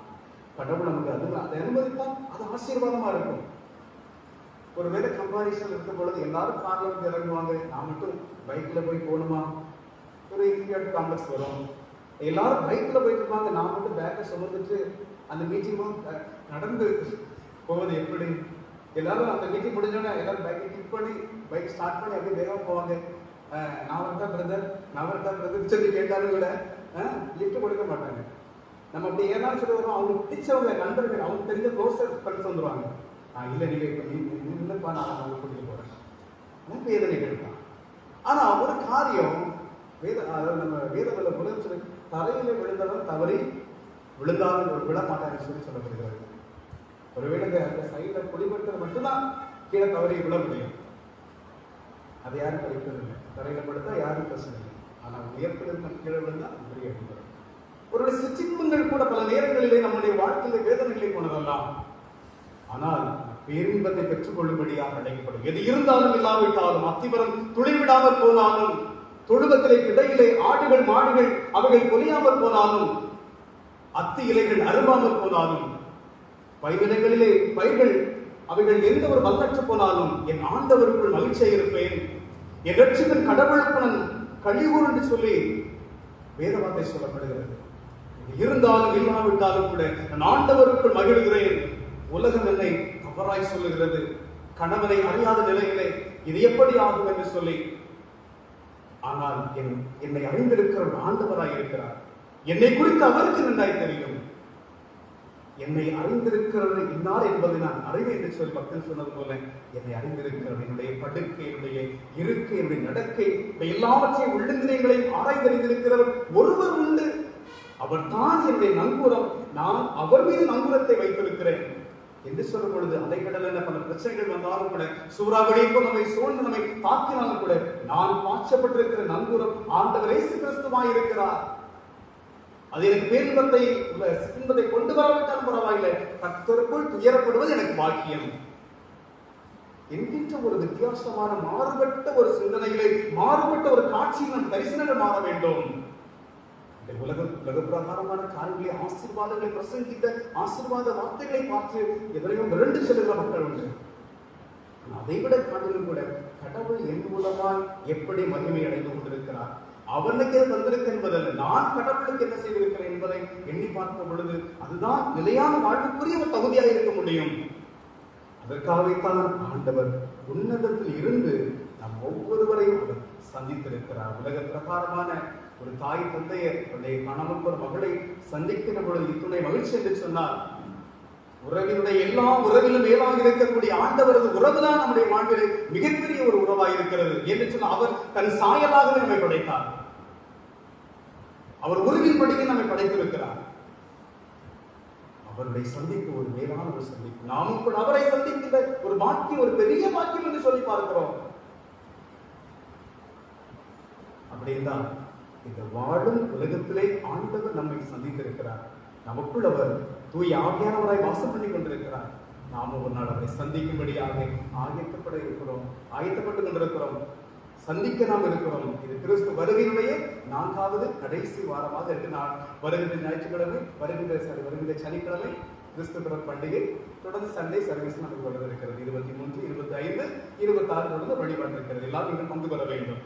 கடவுள் நமக்கு அதை அனுமதித்தால் அது ஆசீர்வாதமா இருக்கும். ஒருவேளை கம்பாரிசன் இருக்கும் பொழுது எல்லாரும் கார்ல வந்து இறங்குவாங்க, நான் மட்டும் பைக்ல போய் போகணுமா, ஒரு இன்ஃபீரியாரிட்டி காம்ப்ளெக்ஸ் வரும். எல்லாரும் பைக்ல போயிட்டு இருப்பாங்க, நான் மட்டும் பேக்கை சுமந்துட்டு அந்த மீட்டிங்கும் நடந்து போவது எப்படி? எல்லாரும் அந்த மீட்டிங் முடிஞ்சோடனே எல்லாரும் பைக்கை கிக் பண்ணி பைக் ஸ்டார்ட் பண்ணி அப்படியே வேகமாக போவாங்க. நான் வரட்டா பிரதர் சொல்லி கேட்டாலும் விட லிஃப்ட் கொடுக்க மாட்டாங்க. நம்ம அப்படி ஏதாவது சொல்லி வரோம், அவங்க பிடிச்சவங்க நண்பர்கள், அவங்க தெரிஞ்ச க்ளோசர் ஃப்ரெண்ட்ஸ் வந்துருவாங்க. இல்லை நீங்க இல்லைப்பா நான் அவங்க கூட்டிட்டு போறேன், வேதனைகள் தான். ஆனா ஒரு காரியம் அதாவது நம்ம வேதத்துல முதல் சொல்லி தலையில விழுந்தவன் தவறி விழுந்தாலும் விழ மாட்டாங்கன்னு சொல்லி சொல்லப்படுகிறது. ஒருவேளை அந்த சைட்ல குடிபட்டது மட்டும்தான் கீழே தவறி விழ முடியும். அது யாரும் படிப்பதில்லை. தரையில படுத்தா யாரும் பிரச்சனை இல்லை. ஆனா உயர்த்திலிருந்து கீழே விழுந்தா பெரிய அடிப்படை. ஒரு சிற்றின்பங்கள் கூட பல நேரங்களிலே நம்முடைய வாழ்க்கையில வேதனைகளை கொண்டதெல்லாம், ஆனால் பேரின்பத்தை பெற்றுக் கொள்ளும்படியாக அடைக்கப்படும். எது இருந்தாலும் இல்லாவிட்டாலும், அத்திமரம் துளிவிடாமல் போனாலும், தொழுவத்திலே இடையிலே ஆடுகள் மாடுகள் அவைகள் பொலியாமல் போனாலும், அத்தி இலைகள் அரும்பாமல் போனாலும், பயிர்களிலே பயிர்கள் அவைகள் எந்த ஒரு பலனற்று போனாலும், என் ஆண்டவருக்குள் மகிழ்ச்சியாக இருப்பேன், என் ரட்சிப்பின் கடவுளுக்கு நான் கழிவுறு என்று சொல்லி வேதவார்த்தை சொல்லப்படுகிறது. இருந்தாலும் இல்லாவிட்டாலும் கூட நான் ஆண்டவருக்குள் மகிழ்கிறேன். உலகம் என்னை தவறாய் சொல்லுகிறது, கணவனை அறியாத நிலையிலே இது எப்படி ஆகும் என்று சொல்லி. ஆனால் என்னை அறிந்திருக்கிற ஆண்டவராய் இருக்கிறார். என்னை குறித்து அவருக்கு நன்றாய் தெரியும். என்னை அறிந்திருக்கிறது இன்னார் என்பதை நான் அறிவேன் என்று சொல்லி பக்தன் சொன்னது போல, என்னை அறிந்திருக்கிறது என்னுடைய படுக்கை, என்னுடைய இருக்கை, என்னுடைய நடக்கை, எல்லாவற்றையும் உள்ளிந்திரியங்களையும் ஆராய்ந்தறிந்திருக்கிறவர் ஒருவர் உண்டு. அவர் தான் என்னுடைய நங்கூரம், நான் அவர் மீது நங்கூரத்தை வைத்திருக்கிறேன் என்று சொல்லும் பொழுது, அலைக்கடல் என பல பிரச்சனைகள் வந்தாலும் கூட, சூறாவளியை போல் நம்மை சூழ்ந்து நம்மை தாக்கினாலும் கூட, நான் பாய்ச்சப்பட்டிருக்கிற நங்கூரம் ஆண்டவர் இயேசு கிறிஸ்துவாய் இருக்கிறார். அது எனக்கு பேரின்பத்தை கொண்டு வராவிட்டாலும் பரவாயில்லை, கர்த்தருக்குள் துயரப்படுவது எனக்கு பாக்கியம் என்கின்ற ஒரு வித்தியாசமான மாறுபட்ட ஒரு சிந்தனைகளை, மாறுபட்ட ஒரு காட்சியில் நம் தரிசனங்கள் மாற வேண்டும். உலக பிரகாரமான காரியங்களை, ஆசீர்வாதங்களை பிரசங்கித்த ஆசீர்வாத வார்த்தைகளை பார்த்து எதனையும் மிரண்டு செல்கிற மக்கள் உண்டு. அதைவிட காட்டிலும் கூட கடவுள் என் மூலமாய் எப்படி மகிமை அடைந்து கொண்டிருக்கிறார், அவனுக்கு தந்திருக்க என்பதல்ல, நான் கடவுளுக்கு என்ன செய்திருக்கிறேன் என்பதை எண்ணி பார்க்கும் பொழுது அதுதான் நிலையான வாழ்வுக்குரிய ஒரு தகுதியாக இருக்க முடியும். அதற்காகத்தான் ஆண்டவர் உன்னதத்தில் இருந்து நம் ஒவ்வொருவரையும் அவர் சந்தித்திருக்கிறார். உலக பிரகாரமான ஒரு தாய் தந்தையர் தன்னுடைய கணவன் ஒரு மகளை சந்திக்கிற பொழுது இத்துணை மகிழ்ச்சி என்று சொன்னார். உறவினுடைய எல்லா உறவிலும் மேலாக இருக்கக்கூடிய ஆண்டவரது உறவுதான் நம்முடைய வாழ்விலே மிகப்பெரிய ஒரு உறவாக இருக்கிறது என்று சொன்னால், அவர் தன் சாயலாகவே நம்மை படைத்தார். அவர் உருவின் படிக்க நம்மை படைத்திருக்கிறார். அவருடைய சந்திப்பு ஒரு மேலான ஒரு சந்திப்பு. நாமும் கூட அவரை சந்திக்கிற ஒரு பாக்கியம், ஒரு பெரிய பாக்கியம் என்று சொல்லி பார்க்கிறோம். அப்படின்தான் இந்த வாழும் உலகத்திலே ஆண்டவர் நம்மை சந்தித்திருக்கிறார். நமக்குள் அவர் தூய ஆவியானவராய் வாசம் பண்ணி கொண்டிருக்கிறார். நாம ஒரு நாள் அவரை சந்திக்கும்படியாக ஆயத்தப்பட்டு கொண்டிருக்கிறோம். சந்திக்க நாம் இருக்கிறோம். இது கிறிஸ்து வருகையினுடைய 4வது கடைசி வாரமாக இருக்கு. நான் வருகின்ற ஞாயிற்றுக்கிழமை, வருகின்ற சனிக்கிழமை கிறிஸ்து பிறப்பு பண்டிகை. தொடர்ந்து சண்டே சர்வீஸ் நமக்கு தொடர்ந்து இருக்கிறது. 23, 25, 26 தொடர்ந்து வழிபாடு இருக்கிறது. எல்லாம் நீங்கள் பங்கு பெற வேண்டும்.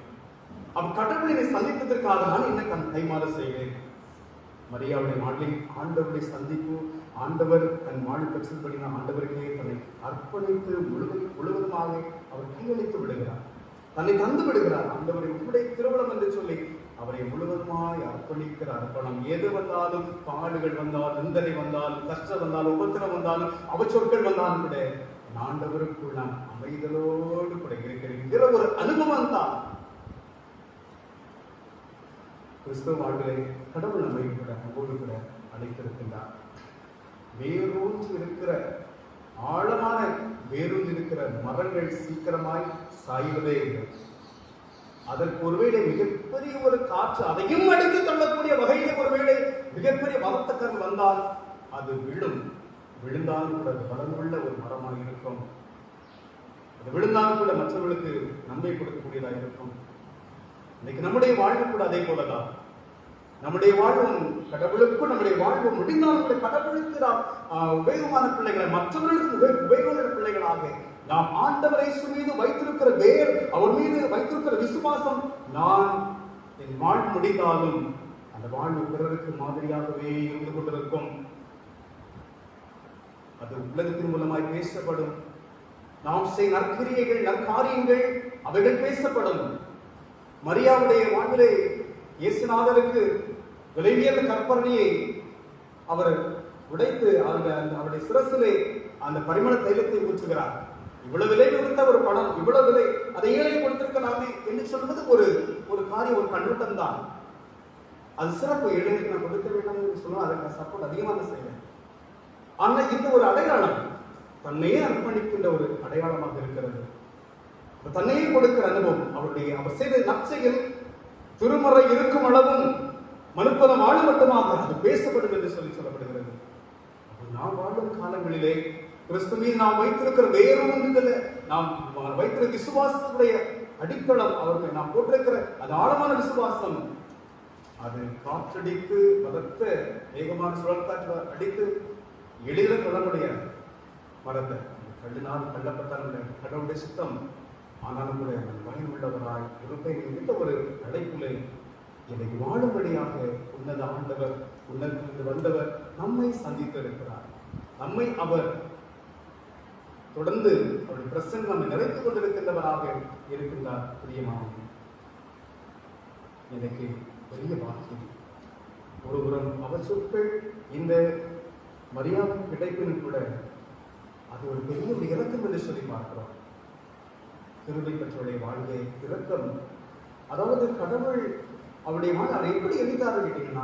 கடவுளை சந்திப்பதற்காக நான் என்ன கைமாறு செய்வேன்? மரியாவுடைய மாடலிங், ஆண்டவருடைய சந்திப்பு, ஆண்டவர் தன் வாழ்வு பெற்றபடினா ஆண்டவருக்கே தன்னை அர்ப்பணித்து முழுவதுமாக அவர் கீழளித்து விடுகிறார், தன்னை தந்து விடுகிறார். ஆண்டவரை உங்களுடைய திருமணம் என்று சொல்லி அவரை முழுவதுமாய் அர்ப்பணிக்கிற அர்ப்பணம். எது வந்தாலும், பாடுகள் வந்தாலும், நிந்தனை வந்தாலும், கஷ்டம் வந்தாலும், உபத்திரம் வந்தாலும், அவச்சொற்கள் வந்தாலும் கூட ஆண்டவருக்குள் நான் அமைதலோடு கூட இருக்கிற ஒரு அனுபவம் தான் கிறிஸ்தவ வாழ்விலே கடவுள் நம்மை கூட நம்மோடு கூட அழைத்திருக்கின்றார். வேரூன்றி இருக்கிற ஆழமான வேரூன்றி இருக்கிற மரங்கள் சீக்கிரமாய் சாய்வதே இல்லை. அதற்கு ஒருவேளை மிகப்பெரிய ஒரு காற்று அதையும் அடித்து தள்ளக்கூடிய வகையில் ஒருவேளை மிகப்பெரிய பலத்தக்கர் வந்தால் அது விழும். விழுந்தாலும் கூட அது பலமுள்ள ஒரு மரமாக இருக்கும். அது விழுந்தாலும் கூட மற்றவர்களுக்கு நன்மை கொடுக்கக்கூடியதாக இருக்கும். இன்னைக்கு நம்முடைய வாழ்வு கூட அதே போலதான். நம்முடைய வாழ்வும் கடவுளுக்கும் நம்முடைய வாழ்வு முடிந்தாலும் கூட கடவுளுக்கு நாம் உபயோகமான பிள்ளைகளை, மற்றவர்களுக்கு உபயோகமான பிள்ளைகளாக நாம் ஆண்டவரை மீது வைத்திருக்கிற வேர், அவர் மீது வைத்திருக்கிற விசுவாசம், நான் என் வாழ்வு முடிந்தாலும் அந்த வாழ்வு பிறருக்கு மாதிரியாகவே இருந்து கொண்டிருக்கும். அது உலகத்தின் மூலமாய் பேசப்படும். நாம் செய்ய நற்கிரியைகள், நற்காரியங்கள் அவைகள் பேசப்படும். மரியாவுடைய வாழ்விலே இயேசுநாதருக்கு விலையுயர்ந்த கற்பரணியை அவர் உடைத்து அவருடைய சிரசிலே அந்த பரிமள தைலத்தை ஊற்றுகிறார். இவ்வளவு விலை உயர்ந்த ஒரு பணம், இவ்வளவு விலை, அதை ஏழை கொடுத்திருக்கலாமே என்று சொல்வது ஒரு காரியம், ஒரு கண்ணோட்டம் தான். அது சிறப்பு. ஏழைக்கு நான் கொடுக்க வேண்டும் என்று சொல்லுவோம், அதுக்கு சப்போர்ட் அதிகமாக செய்வேன். ஆனால் இந்த ஒரு அடையாளம் தன்னையே அர்ப்பணிக்கின்ற ஒரு அடையாளமாக இருக்கிறது. தன்னையே கொடுக்கிற அனுபவம் அவர் செய்த நற்செயல் திருமறை இருக்கும் அளவும் மனுப்பதம் வாழ மட்டுமாக அது பேசப்படும் என்று சொல்லப்படுகிறது. நாம் வாழும் காலங்களிலே கிறிஸ்து மீது நாம் வைத்திருக்கிற வேறொன்றுதல, நாம் வைத்திருக்கிற விசுவாசத்துடைய அடித்தளம், அவர்களை நாம் போட்டிருக்கிற அது ஆழமான விசுவாசம், அது காற்றடித்து பலத்த வேகமான சுழற்காற்று அடித்து எளிதில் கொள்ள முடியாது. மரத்தை கல்லினால் கள்ளப்பட்டால் கடவுளுடைய சித்தம். ஆனாலும் கூட பயம் உள்ளவராய் இருப்பேன் என்ற ஒரு அழைப்புலை என்னை வாழும்படியாக உன்னத ஆண்டவர், உன்னதிலிருந்து வந்தவர் நம்மை சந்தித்திருக்கிறார். நம்மை அவர் தொடர்ந்து அவருடைய பிரசன்னம் நம்மை நிறைத்துக் கொண்டிருக்கின்றவராக இருக்கின்றார். பிரியமானவர்களே, எனக்கு பெரிய வாக்கியம். ஒருபுறம் அவர் சொற்கள் இந்த மரியாதை கிடைப்பினும் கூட அது ஒரு பெரிய ஒரு இலக்கம் என்று சொல்லி பார்க்கிறோம். கிருபை பெற்றவருடைய வாழ்க்கை இரக்கம். அதாவது கடவுள் அவருடைய வாழ்க்கை எப்படி எளிதாக கேட்டீங்கன்னா,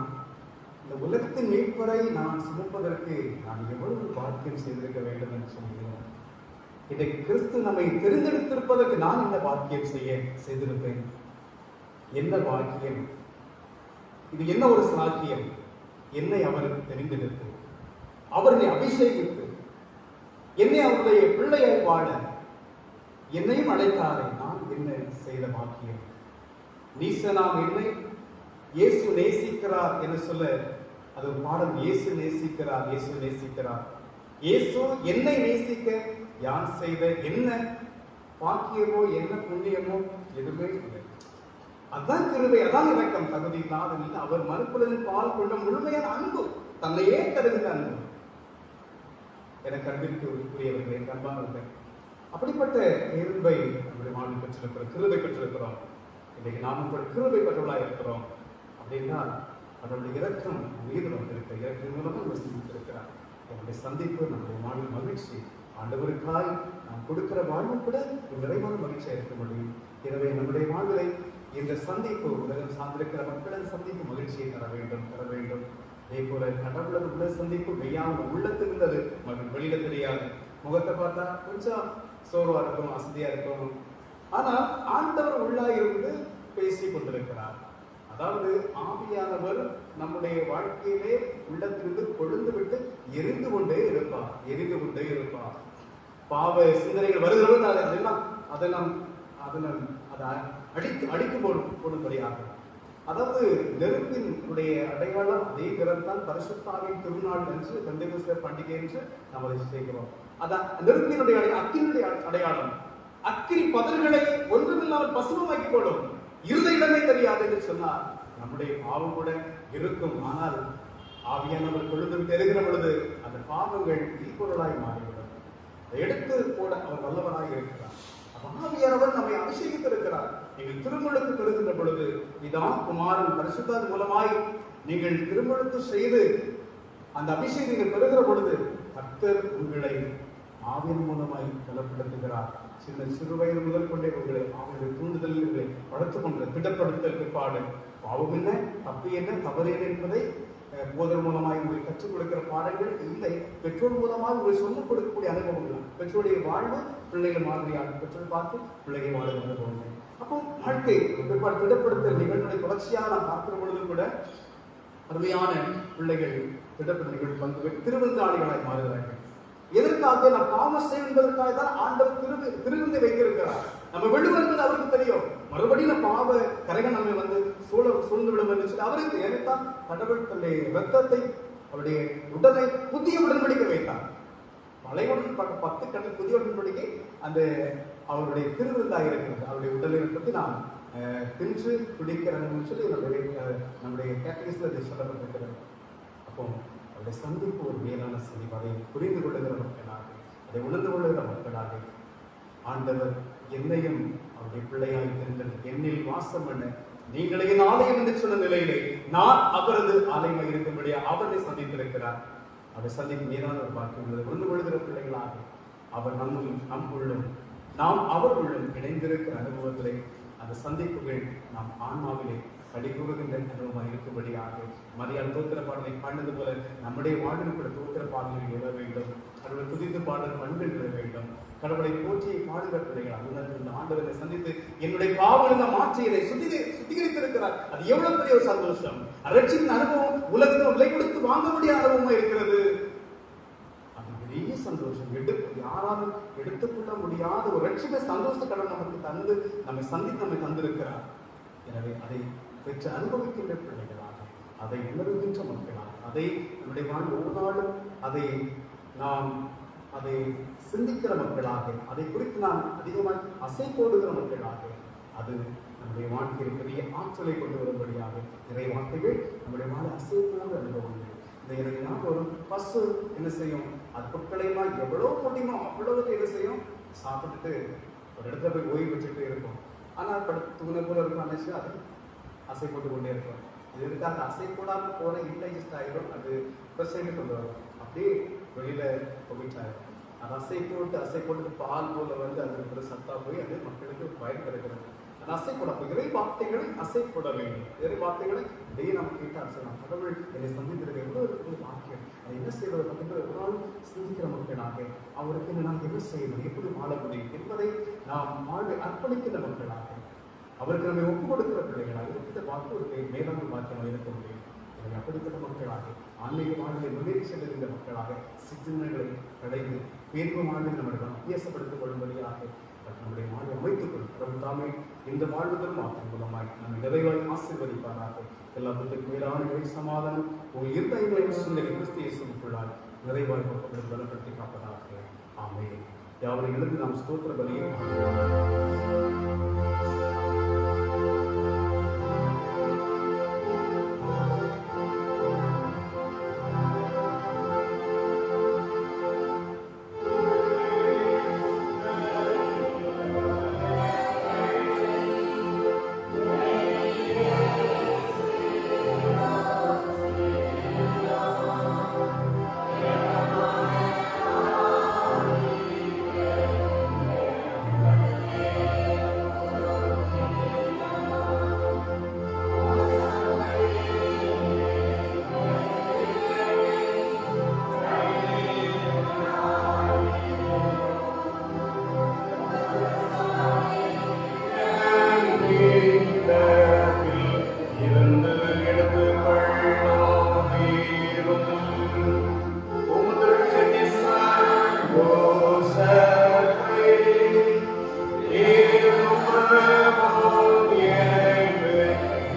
இந்த உலகத்தின் மீட்பரை நான் சுமப்பதற்கு நான் எவ்வளவு பாக்கியம் செய்திருக்க வேண்டும் என்று சொல்கிறேன். இதை கிறிஸ்து நம்மை தெரிந்தெடுத்திருப்பதற்கு நான் என்ன பாக்கியம் செய்திருப்பேன்? என்ன பாக்கியம் இது? என்ன ஒரு சாக்கியம்? என்னை அவருக்கு தெரிந்தெடுத்து, அவரை அபிஷேகித்து, என்னை அவருடைய பிள்ளையாய் வாழ என்னையும் அழைத்தாரே. நான் என்ன செய்த பாக்கியம்? நீசனாம் என்னை இயேசு நேசிக்கிறார் என்று சொல்ல அது ஒரு பாடம். இயேசு நேசிக்கிறார், இயேசு நேசிக்கிறார். இயேசு என்னை நேசிக்க யான் செய்த என்ன பாக்கியமோ என்ன புண்ணியமோ எதுவுமே இல்லை. அதான் கிருபை, அதான் இரக்கம். தகுதி இல்லாத அவர் மறுப்புடன் பால் கொண்ட முழுமையான அன்பு, தன்னையே தருகிற அன்பு. எனக்கு அன்பிற்கு உரியவர்களே, அன்பானவர்களே, அப்படிப்பட்ட கிருபை நம்முடைய வாழ்வில் பெற்றிருக்கிறோம், கிருபை பெற்றிருக்கிறோம். இன்றைக்கு நாமும் கூட கிருபை பெற்றவர்களாக இருக்கிறோம். அப்படின்னா நம்முடைய இரக்கம் மீது வந்திருக்க இரக்கம் மூலமாக நம்ம சந்தித்திருக்கிறார். நம்முடைய சந்திப்பு, நம்முடைய வாழ்வில் மகிழ்ச்சி, ஆண்டவருக்காய் நாம் கொடுக்கிற வாழ்வு கூட ஒரு நிறைவான மகிழ்ச்சியாக இருக்க முடியும். எனவே நம்முடைய வாழ்விலை இந்த சந்திப்பு, உலகம் சார்ந்திருக்கிற மக்களின் சந்திப்பு மகிழ்ச்சியை தர வேண்டும். அதே போல கடவுளது உள்ள சந்திப்பு மெய்யான உள்ளத்தில் இருந்தது, வெளியில தெரியாது. முகத்தை பார்த்தா கொஞ்சம் சோர்வா இருக்கும், அசதியா இருக்கும். ஆனால் ஆண்டவர் உள்ளாயிருந்து பேசி கொண்டிருக்கிறார். அதாவது ஆவியானவர் நம்முடைய வாழ்க்கையிலே உள்ளத்திலிருந்து கொழுந்து விட்டு எரிந்து கொண்டே இருப்பார். பாவ சிந்தனைகள் வருகிறவர்கள் அதை அடித்து போடும்படியாக அதாவது நெருப்பினுடைய அடையாளம் அதே பிறந்தான் பரிசுத்தாவின் திருநாள் என்று பெந்தெகோஸ்தே பண்டிகை என்று நாம் அதை செய்கிறோம். அதான் நெருப்பினுடைய அக்கினுடைய அடையாளம். அக்கினி பதர்களை ஒன்றுமில்லாமல் பசுமமாக்கி போடும். இருந்த இடமே தெரியாது என்று சொன்னார். நம்முடைய பாவம் கூட இருக்கும். ஆனால் ஆவியானவர் பொழுதும் தெரிகிற பொழுது அந்த பாவங்கள் தீப்பொருளாய் மாறிவிடும். அதை எடுத்து போட அவர் வல்லவராக இருக்கிறார். ஆவியானவர் நம்மை அபிஷேகித்திருக்கிறார். நீங்கள் திருமுழுக்கு பெறுகின்ற பொழுது இதான் குமாரன் பரிசுத்தர் மூலமாய் நீங்கள் திருமுழுக்கு செய்து அந்த அபிஷேகங்கள் பெறுகிற பொழுது கர்த்தர் உங்களை ஆவியின் மூலமாய் பலப்படுத்துகிறார். சிறு வயது முதல் கொண்டே உங்களை அவருடைய தூண்டுதலில் உங்களை வளர்த்துக் கொண்டு திட்டப்படுத்தல் பிற்பாடு பாவம் என்ன, தப்பு என்ன, தவறு என்ன என்பதை போதர் மூலமாய் உங்களுக்கு கற்றுக் கொடுக்கிற பாடங்கள் இல்லை. பெற்றோர் மூலமாக உங்களுக்கு சொல்லிக் கொடுக்கக்கூடிய அனுபவங்கள். பெற்றோருடைய வாழ்வு பிள்ளைகள் மாதிரியாக பெற்றோர் பார்த்து பிள்ளைகள் வாழ அனுபவங்கள். அப்போ வாழ்க்கை பிற்பாடு திட்டப்படுத்தல் நிகழ்வுகளை தொடர்ச்சியாக நாம் பார்க்கிற பொழுது கூட அருமையான பிள்ளைகள் திட்டப்படுத்த நிகழ்வு பங்கு திருவிருந்தாளிகளாய் மாறுகிறார்கள். எதற்காக? நாம் பாவம் செய்வதற்காக தான் ஆண்டவர் திருவிருந்தை வைத்திருக்கிறார். நம்ம விழும் என்பது அவருக்கு தெரியும். மறுபடியும் பாவ கரைகள் நம்ம வந்து சூழ்ந்து விடும் என்று சொல்லி அவருக்கு ஏற்றால் கடவுள் தன்னுடைய ரத்தத்தை அவருடைய உடலை புதிய உடன்படிக்கை வைத்தார். பழைய 10 கட்டல் புதிய உடன்படிக்கை அந்த அவருடைய திருவிருந்தாக இருக்கிறது. அவருடைய உடலை பற்றி நாம் தின்று குடிக்கிறோம்னு சொல்லி நம்முடைய கேட்டகிஸ்ல சொல்லப்பட்டிருக்கிறது. அப்போ அவருடைய சந்திப்பு ஒரு மேலான சந்திப்பு. அதை புரிந்து கொள்ளுகிற மக்களாக, அதை உணர்ந்து கொள்ளுகிற மக்களாக ஆண்டவர் என்னையும் அவருடைய பிள்ளையாய் தெரிந்தது என்னில் வாசம் பண்ண நீங்களே என் ஆலயம் என்று சொன்ன நிலையிலே நான் அவரது ஆலயமாக இருக்கும்படியா அவரை சந்தித்திருக்கிறார். அவரை சந்திப்பு மீதான ஒரு பாக்கியம் உள்ளது. உணர்ந்து கொள்கிற பிள்ளைகளாக அவர் நம்முள்ளும் நாம் அவர்களும் இணைந்திருக்கிற அனுபவத்திலே அந்த சந்திப்புகள் நாம் ஆன்மாவிலே கடிகூறுகின்ற அனுபவமாக இருக்கும்படியாக மரியாள் தோத்திர பாடலை பாடினது போல நம்முடைய வாழ்வில் கூட தோத்திர பாடல்கள் எழ வேண்டும். கடவுளை துதித்து பாடல் பண்பில் எழ வேண்டும். கடவுளை போற்றியை பாடுகிற பிள்ளைகள் உணர்ந்து இந்த ஆண்டவரை சந்தித்து என்னுடைய பாவங்களை மாற்றி இதை சுத்திகரித்திருக்கிறார். அது எவ்வளவு பெரிய ஒரு சந்தோஷம். ரட்சிப்பின் அனுபவம் உலகத்தில் விலை கொடுத்து வாங்க முடியாத அனுபவமா இருக்கிறது. அது பெரிய சந்தோஷம். யாராலும் எடுத்துக்கொள்ள முடியாத ஒரு ரட்சிப்பை சந்தோஷ கடவுள் நமக்கு தந்து நம்மை சந்தித்து நம்மை தந்திருக்கிறார். எனவே அதை பெற்று அனுபவிக்கின்ற பிள்ளைகளாக, அதை உணர்கின்ற மக்களாக, அதை நம்முடைய வாழ்வு ஒவ்வொரு நாளும் அதை சிந்திக்கிற மக்களாக, அதை குறித்து நாம் அதிகமாக அசை போடுகிற மக்களாக, அது நம்முடைய வாழ்க்கையில் பெரிய ஆற்றலை கொண்டு வரும்படியாக நிறைய வார்த்தைகள் நம்முடைய வாழ் அசை போன்ற அனுபவங்கள். இந்த எனக்கு நாள் ஒரு பசு என்ன செய்யும்? அது பொருட்களையெல்லாம் எவ்வளோ முடியுமோ அவ்வளவு என்ன செய்யும்? சாப்பிட்டுட்டு ஒரு இடத்துல போய் ஓய்வு வச்சுட்டு இருக்கும். ஆனால் தூணை போல இருக்கும் நினைச்சு அது அசை போட்டு கொண்டே இருக்கும். இது இருக்காது. அசை போடாமல் போற இன்டைஜஸ்ட் ஆகிடும். அது பிரச்சனை கொண்டு வரும். அப்படியே வெளியில போயிட்டாயிடும். அது அசை போட்டு பால் போல வந்து அது ஒரு சத்தா போய் அது மக்களுக்கு பயன் கிடைக்கிறது. அது அசை போட இறை வார்த்தைகளை அசை போட வேண்டும். இறை வார்த்தைகளை இடையே நம்ம கேட்டால் சொல்லலாம். கடவுள் என்னை சந்திக்கிறது எவ்வளவு வாக்கியம். அதை என்ன செய்வது அப்படின்ற ஒரு நாள் சிந்திக்கிற மக்களாக அவருக்கு நாம் என்ன செய்யணும், எப்படி வாழ முடியும் என்பதை நாம் வாழ்வை அர்ப்பணிக்கிற மக்களாக, அவருக்கு நம்மை ஒப்பு கொடுக்கிற பிள்ளைகளாக இந்த வாக்கு ஒரு மேலான வாக்கியமாக இருக்க முடியும். எனவே அப்படிப்பட்ட மக்களாக ஆன்மீக வாழ்வை முன்னேறி செல்லுகின்ற மக்களாக சிந்தனைகளை கடைந்து பேர்வு வாழ்வை நம்முடைய அபியாசப்படுத்திக் கொள்ளும்படியாக நம்முடைய வாழ்வை அமைத்துக் கொள்ளும் தாமே இந்த வாழ்வுதல் மாற்றம் மூலமாய் நம்ம நிறைவாய் ஆசீர்வதிப்பாராக. எல்லாத்துக்கும் மேலான சமாதானம் உங்கள் இருதயங்களை கிறிஸ்து இயேசுவுக்குள்ளாய் நிறைவாய் பலப்படுத்தி காப்பதாக. ஆமென். யாவரை எழுந்து நாம் ஸ்தோத்திர பலியை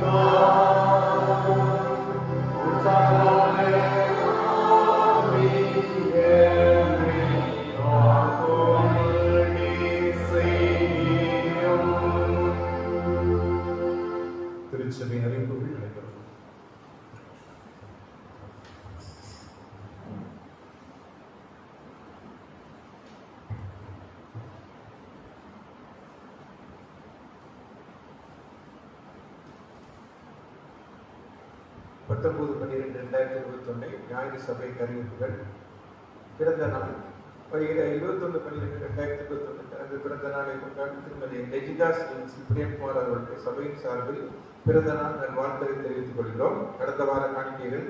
Oh திருச்சபை அறிவிப்புகள் நடைபெறும். பத்தொன்பது 12/2021 ஞாயிறு சபை அறிவிப்புகள். பிறந்த நாள் 21/12/2021 அந்த பிறந்த நாளை கொண்டாடி திருமதி லெஜிதா சிப்ரியன்குமார் அவர்களுக்கு சபையின் சார்பில் பிறந்த நாள் நல்வாழ்த்துக்களை தெரிவித்துக் கொள்கிறோம். கடந்த வார காணிக்கைகள்: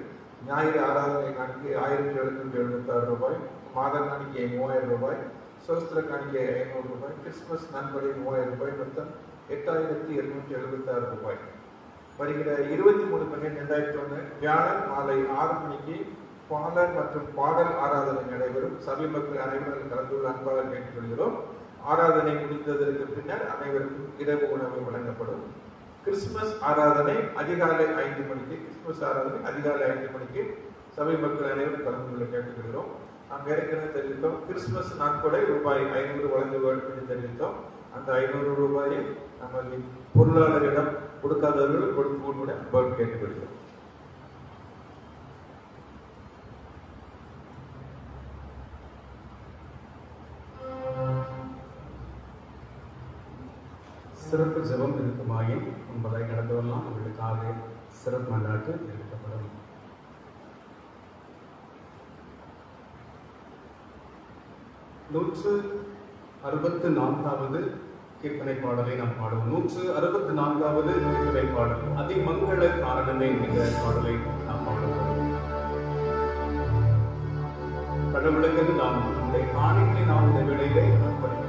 ஞாயிறு ஆராதனை காணிக்கை 1776 ரூபாய், மாத காணிக்கை 3000 ரூபாய், சோஸ்திர காணிக்கை 500 ரூபாய், கிறிஸ்துமஸ் நன்கொடை 3000 ரூபாய், மொத்தம் 8276 ரூபாய். வருகிற 23/12/2021 வியாழன் மாலை 6 மணிக்கு பாடல் மற்றும் பாடல் ஆராதனை நடைபெறும். சபை மக்கள் அனைவரும் கலந்து கொள்ள அன்பாக கேட்டுக்கொள்கிறோம். ஆராதனை முடிந்ததற்கு பின்னர் அனைவருக்கும் இரவு உணவு வழங்கப்படும். கிறிஸ்துமஸ் ஆராதனை அதிகாலை 5 மணிக்கு சபை மக்கள் அனைவரும் கலந்து கொள்ள கேட்டுக்கொள்கிறோம். நாம் ஏற்கனவே தெரிவித்தோம், கிறிஸ்துமஸ் நன்கொடை ரூபாய் 500 வழங்க வேண்டும் என்று தெரிவித்தோம். அந்த 500 ரூபாயை நமது பொருளாளரிடம் கொடுக்காதவர்கள் கொடுக்க அன்பாக கேட்டுக்கொள்கிறோம். சிறப்பு ஜெபம் இருக்குமாயின் என்பதை நடந்து வரலாம். உங்களுக்காக சிறப்பு மன்றாட்டு எடுக்கப்படும். நூற்று 64வது கீர்த்தனை பாடலை நாம் பாடுவோம். 164வது கீர்த்தனை பாடல் அதிமங்கள காரணமே என்கிற பாடலை நாம் பாடுவோம். கடவுளுக்கு நாம் நம்முடைய காணிக்கை நாம் இந்த வேளையிலே அர்ப்பணிக்கிறோம்.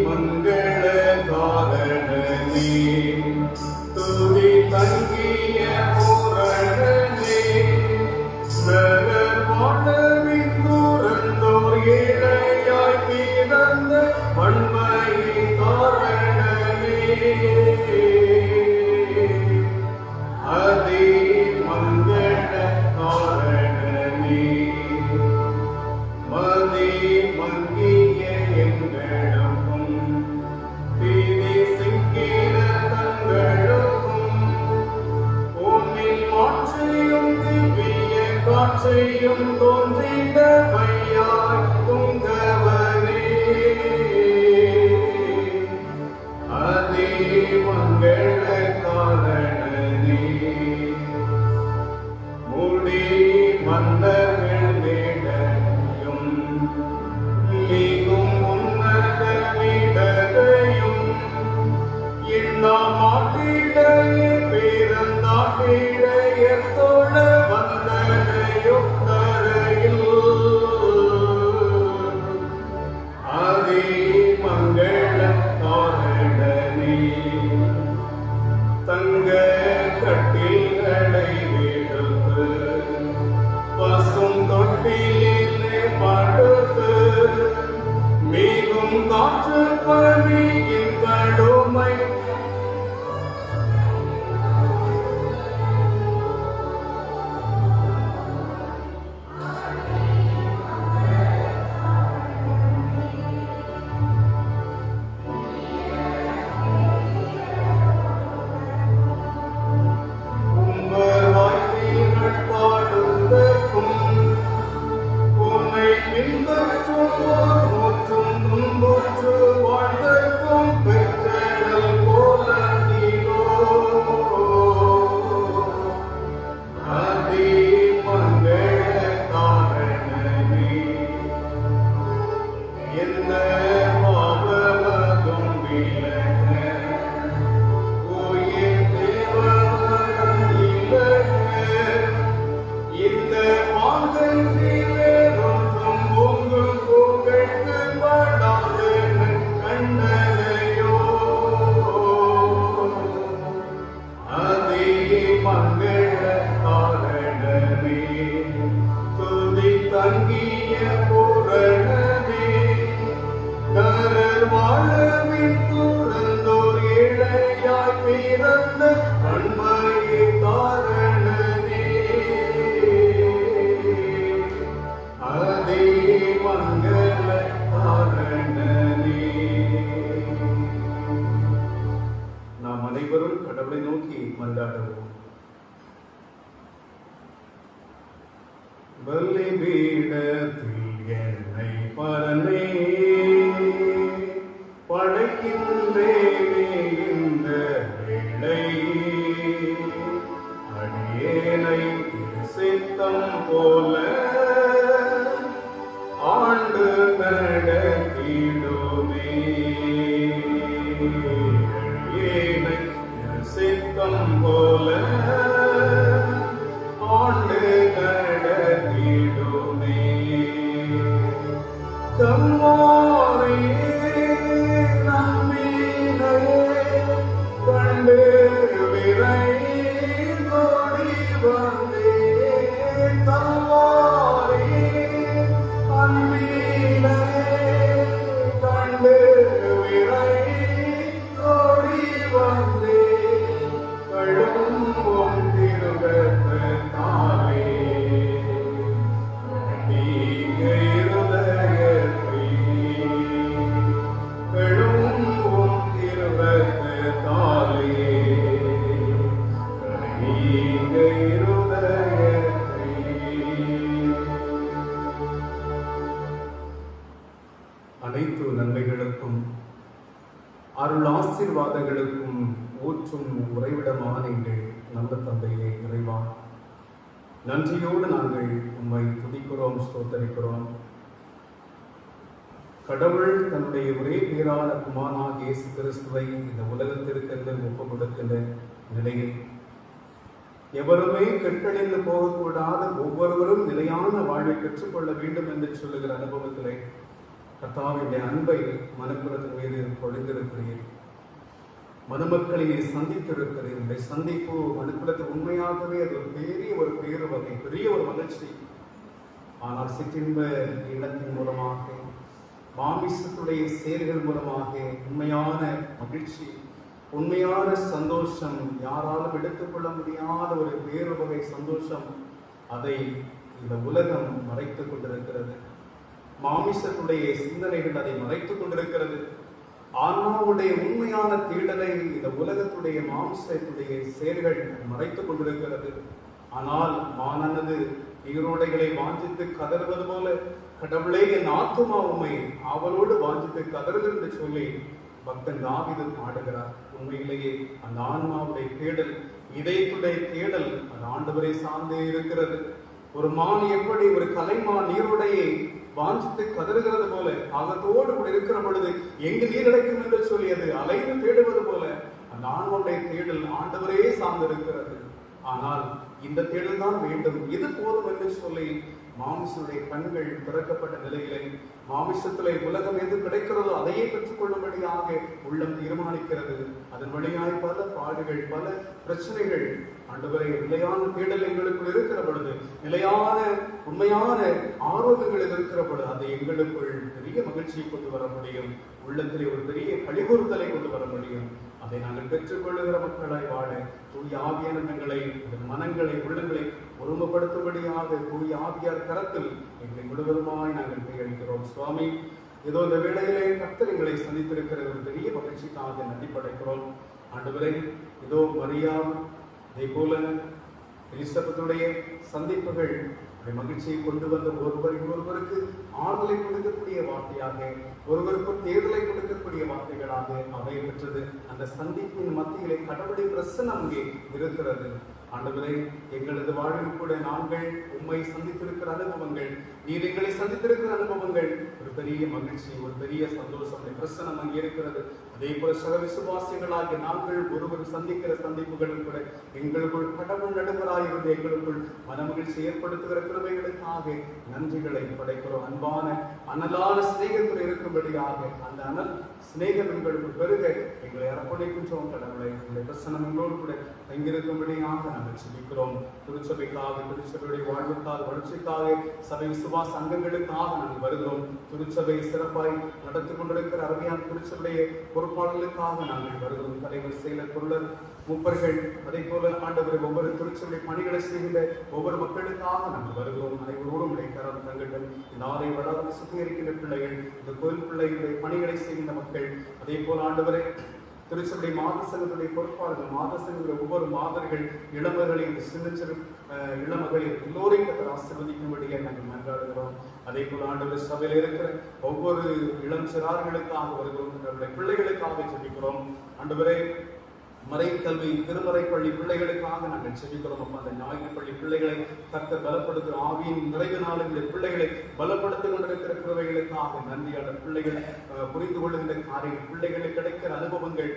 மங்கள காரணமே துதி தங்கிய பூரணமே வாழ்வின் துறந்தோர் இளையாய் பிறந்த வன்மையை காரணமே அதே மங்கள காரணமே மதி மங்கிய எங்களுக்கும் தீதி சிக்கிர தங்களுக்கும் உன்னில் மாற்றியும் திவ்ய காட்சியும் தோன்றிட வையாய் பொங்கவனே அதே மங்கள காரணனே முடி மன்னர்கள் மேடையும் மிகும் உன்னத விடதையும் மாட்டிடையே பேரந்தாட்டிடைய தோழ வந்தனையொத்தரையில் அதே மங்கள காரணனே தங்க கட்டில்களை விடுத்து பசும் தொட்டிலே படுத்து மிகும் காற்று பணியின் கடுமை பிறந்த அன்மையை காரணனே பலிபீடத்தில் என்னை பரனே படைக்கின்றேனே இந்த வேளை. அடியேனை திருசித்தம் போல ஆண்டு நடத்திடுமே. அடியேனை திருசித்தம் போல ஆண்டு நடத்திடுமே. கம்மாரியே நம்மீனையே கண்டு விரைந்தோடி வந்தேன். கம்மாரியே அன்பினையே கண்டு விரைந்தோடி வந்தேன். கழும்பும் திருகத்தாலே நீங்க இருதயத்தை கழும்பும் திருகத்தாலே நீங்க இருதயத்தை. அனைத்து நன்மைகளுக்கும் அருள் ஆசீர்வாதங்களுக்கும் ஊற்றும் உறைவிடமான எங்கள் நல்ல தந்தையே இறைவா, நன்றியோடு நாங்கள் உம்மை துதிக்கிறோம், ஸ்தோத்தரிக்கிறோம். கடவுள் தன்னுடைய ஒரே பேரான குமாரனாகிய இயேசு கிறிஸ்துவை இந்த உலகத்திற்கென்று ஒப்புக் கொடுக்கின்ற நிலையில் எவருமே கெட்டழிந்து போகக்கூடாத ஒவ்வொருவரும் நிலையான வாழ்வை பெற்றுக்கொள்ள வேண்டும் என்று சொல்லுகிற அனுபவத்திலே கர்த்தாவினுடைய அன்பை மனுக்குலத்தின் மீது பொழிந்திருக்கிறீர். மனுமக்களை சந்தித்திருக்கிறேன். இந்த சந்திப்பு மனுக்குலத்தில் உண்மையாகவே அது ஒரு பேரு வகை, பெரிய ஒரு மகிழ்ச்சி. ஆனால் சிற்றின்ப இல்லத்தின் மூலமாக, மாமிசத்துடைய செயல்கள் மூலமாக உண்மையான மகிழ்ச்சி, உண்மையான சந்தோஷம், யாராலும் எடுத்துக்கொள்ள முடியாத ஒரு பேரு வகை சந்தோஷம், அதை இந்த உலகம் மறைத்துக் கொண்டிருக்கிறது. மாமிசத்துடைய சிந்தனைகள் அதை மறைத்துக் கொண்டிருக்கிறது. ஆன்மாவுடைய உண்மையான தேடலை இந்த உலகத்துடைய மாம்சத்துடைய செயல்கள் மறைத்துக் கொண்டிருக்கிறது. ஆனால் மானது நீரோடைகளை வாஞ்சித்து கதறுவது போல கடவுளே என் ஆத்துமா உம்மை அவளோடு வாஞ்சித்து கதறுது என்று சொல்லி பக்தன் தாவீது பாடுகிறார். உண்மையிலேயே அந்த ஆன்மாவுடைய தேடல், இதயத்துடைய தேடல் அந்த ஆண்டவரை சார்ந்தே இருக்கிறது. ஒரு மான் எப்படி ஒரு கலைமான் நீரோடையை வாஞ்சித்து கதறுகிறது போல, ஆகத்தோடு கூட இருக்கிற பொழுது எங்கு நீர் கிடைக்கும் என்று சொல்லி அது அலைந்து தேடுவது போல அந்த ஆன்மாவுடைய தேடல் ஆண்டவரே சார்ந்திருக்கிறது. ஆனால் இந்த தேடல் தான் வேண்டும், இது போதும் என்று சொல்லி மாமிசனுடைய கண்கள் திறக்கப்பட்ட நிலையிலே மாமிசத்திலே உலகம் எது கிடைக்கிறதோ அதையே பெற்றுக்கொள்ளும்படியாக உள்ளம் தீர்மானிக்கிறது. அதன் வழியாய் பல பாடுகள், பல பிரச்சனைகள். ஆண்டவரை நிலையான தேடல் எங்களுக்குள் இருக்கிற பொழுது, நிலையான உண்மையான ஆரோக்கியங்கள் இருக்கிற பொழுது அதை எங்களுக்குள் பெரிய மகிழ்ச்சியை கொண்டு வர முடியும். உள்ளத்திலே ஒரு பெரிய கழிவுறுத்தலை கொண்டு வர முடியும். அதை நாங்கள் பெற்றுக்கொள்ளுகிற மக்களாய் வாழ தூய ஆவியான எங்களை, மனங்களை, உள்ளங்களை ஒருமுகப்படுத்தும்படியாக தூய ஆவியார் கரத்தில் எங்களை முழுவதுமாய் நாங்கள் கையளிக்கிறோம். சுவாமி, ஏதோ இந்த வேளையிலே கர்த்தர் எங்களை சந்தித்திருக்கிற ஒரு பெரிய மகிழ்ச்சிக்காக நன்றி படைக்கிறோம். ஆண்டவரே, இதோ மரியா, அதே போல எலிசபெத்துடைய சந்திப்புகள் மகிழ்ச்சியை கொண்டு வந்த ஒருவருக்கு ஆறுதலை கொடுக்கக்கூடிய வார்த்தையாக, ஒருவருக்கு தேர்தலை கொடுக்கக்கூடிய வார்த்தைகளாக அவை பெற்றது. அந்த சந்திப்பின் மத்தியிலே கடவுளின் பிரசன்னம் அங்கே இருக்கிறது. ஆண்டவரே, எங்களது வாழ்வில் கூட நாங்கள் உம்மை சந்தித்திருக்கிற அனுபவங்கள், நீர் எங்களை சந்தித்திருக்கிற அனுபவங்கள் ஒரு பெரிய மகிழ்ச்சி, ஒரு பெரிய சந்தோஷம், பிரசன்னம் அங்கே இருக்கிறது. அதே போல சக விசுவாசிகளாகிய நாங்கள் ஒருவர் சந்திக்கிற சந்திப்புகளும் கூட எங்களுக்குள் கடவுள் நடுவராயிருந்து எங்களுக்குள் மன மகிழ்ச்சி ஏற்படுத்துகிற கிருபைகளுக்காக நன்றிகளை படைக்கிறோம். அன்பான அனலான சிநேகத்தில் இருக்கும்படியாக அந்த அனல் சிநேகம் எங்களுக்கு பெருக எங்களை அர்ப்பணிக்கின்றோம். கடவுளை உங்களுடைய பிரசன்னம் எங்களோடு கூட தங்கியிருக்கும்படியாக நாங்கள் சிந்திக்கிறோம். திருச்சபைக்காக, திருச்சபையுடைய வாழ்வுக்காக, வளர்ச்சிக்காக, சபை விசுவாச அங்கங்களுக்காக நாங்கள் வருகிறோம். திருச்சபை சிறப்பாய் நடத்தி கொண்டிருக்கிற அருமையான திருச்சபையுடைய பொறுப்பாளர்களுக்காக நாங்கள் வருகிறோம். தலைவர், செயலர், பொருளர், மூப்பர்கள், அதே போல ஆண்டவர் ஒவ்வொரு திருச்சபை பணிகளை செய்கின்ற ஒவ்வொரு மக்களுக்காக நாங்கள் வருகிறோம். அனைவரோடும் கரம் தங்கட்டும். இந்த ஆலய வளாகத்தை சுத்திகரிக்கின்ற பிள்ளைகள், இந்த கோயில் பிள்ளைகளுடைய பணிகளை செய்கின்ற மக்கள், அதே போல ஆண்டவரை திருச்சபை மாத சங்கத்துடைய பொறுப்பாளர்கள், மாத சங்கத்துடைய ஒவ்வொரு மாதர்கள், இளமகளையும், சின்ன சிறு இளமகளையும் எல்லோரையும் கர்த்தர் ஆசீர்வதிக்கும்படியாக நாங்கள் மன்றாடுகிறோம். அதே போல ஆண்டவர் சபையில் இருக்கிற ஒவ்வொரு இளம் சிறார்களுக்காக வருகிறோம், நம்முடைய பிள்ளைகளுக்காக ஜெபிக்கிறோம். ஆண்டவரே, மறைக்கல்வி திருமறை பள்ளி பிள்ளைகளுக்காக நாங்கள் செபிக்கிறோம். அப்ப அந்த ஞாயிறு பள்ளி பிள்ளைகளை கர்த்தர் பலப்படுத்துகிற ஆவியின் நிறைவு நாளுடைய பிள்ளைகளை பலப்படுத்திக் கொண்டிருக்கிற கிருபைகளுக்காக நன்றி. அந்த பிள்ளைகள் புரிந்து கொள்ளுகின்ற காரியங்கள், பிள்ளைகளுக்கு கிடைக்கிற அனுபவங்கள்,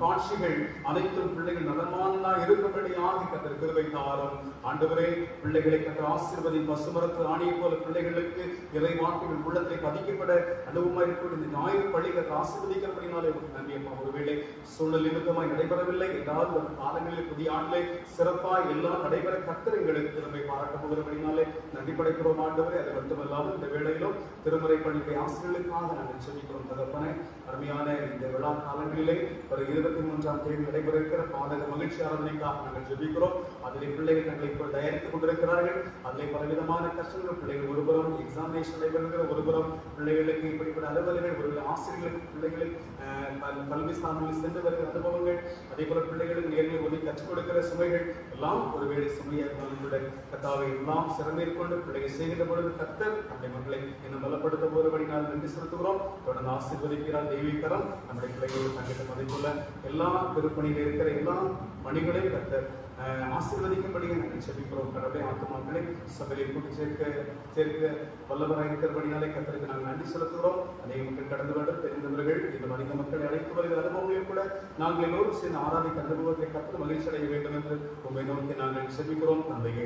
காட்சிகள் அனைத்தும் பிள்ளைகள் நலமானதா இருக்கும்படியாக கர்த்தர் கிருபை தாரும். ஆண்டவரே, பிள்ளைகளை கர்த்தர் ஆசீர்வதி. பசுமரத்து ஆணையை போல பிள்ளைகளுக்கு இறை வார்த்தைகள் உள்ளத்தை பதிக்கப்பட அனுபவமாக இருக்கும் இந்த ஞாயிறு பள்ளி கர்த்தர் ஆசீர்வதிக்கப்படினாலே நன்றி. அப்பா, ஒருவேளை சூழல் நிமித்தமாய் நடைபெறவில்லை, ஏதாவது ஒரு காலங்களில் புதிய ஆண்டிலே சிறப்பாய் எல்லாம் நடைபெற கர்த்தர் எங்களுக்கு நம்மை பாராட்ட போகிறபடினாலே நன்றி படைக்கிறோம் ஆண்டவரே. அது மட்டுமல்லாமல் இந்த வேளையிலும் திருமறை பள்ளியுடைய ஆசிரியர்களுக்காக நாங்கள் செபிக்கிறோம் தகப்பனே. அருமையான இந்த விழா காலங்களிலே ஒரு 23ஆம் தேதி நடைபெற இருக்கிற பாதக மகிழ்ச்சி ஆராதனைக்காக நாங்கள் ஜெபிக்கிறோம். அதிலே பிள்ளைகள் தங்களை இப்போ தயாரித்துக் கொண்டிருக்கிறார்கள். அதிலே பலவிதமான கஷ்டங்கள், பிள்ளைகள் ஒருபுறம் எக்ஸாமினேஷன் நடைபெறுகிற, ஒருபுறம் பிள்ளைகளுக்கு இப்படிப்பட்ட அலுவலர்கள், ஒரு ஆசிரியர்களுக்கு பிள்ளைகளுக்கு கல்வி ஸ்தானங்களில் சென்று வருகிற அனுபவங்கள், அதே போல பிள்ளைகளுக்கு நேர்மையை ஒதுக்கி கற்றுக் கொடுக்கிற சுமைகள் எல்லாம் ஒருவேளை சுமையாக கத்தாவை எல்லாம் சிறமேற்கொண்டு பிள்ளைகள் செய்கின்ற பொழுது கர்த்தர் நம்முடைய மக்களை இன்னும் பலப்படுத்த போறபடினால் நன்றி செலுத்துகிறோம். தொடர்ந்து ஆசீர்வதிக்கிறார் தெய்வீகரம் நம்முடைய பிள்ளைகளோடு தங்கிட்ட அதே போல எல்லா திருப்பணியில் இருக்கிற எல்லா பணிகளையும் கர்த்தர் ஆசீர்வதிக்கும்படியே நாங்கள் செபிக்கிறோம். கடவுளை ஆத்துமாக்களை சபையில் கூட்டி சேர்க்க வல்லவராக இருக்கிறபடினாலே கர்த்தருக்கு நாங்கள் நன்றி செலுத்துகிறோம். அநேக மக்கள் கடந்து வந்து தெரிந்தவர்கள் இந்த மனித மக்களை அழைத்து வருகிற அனுபவங்களில் கூட நாங்கள் எல்லோரும் சேர்ந்து ஆராதிக்க அனுபவத்தை கர்த்தர் மகிழ்ச்சி அடைய வேண்டும் என்று உண்மை நோக்கி நாங்கள் செபிக்கிறோம். தந்தையே,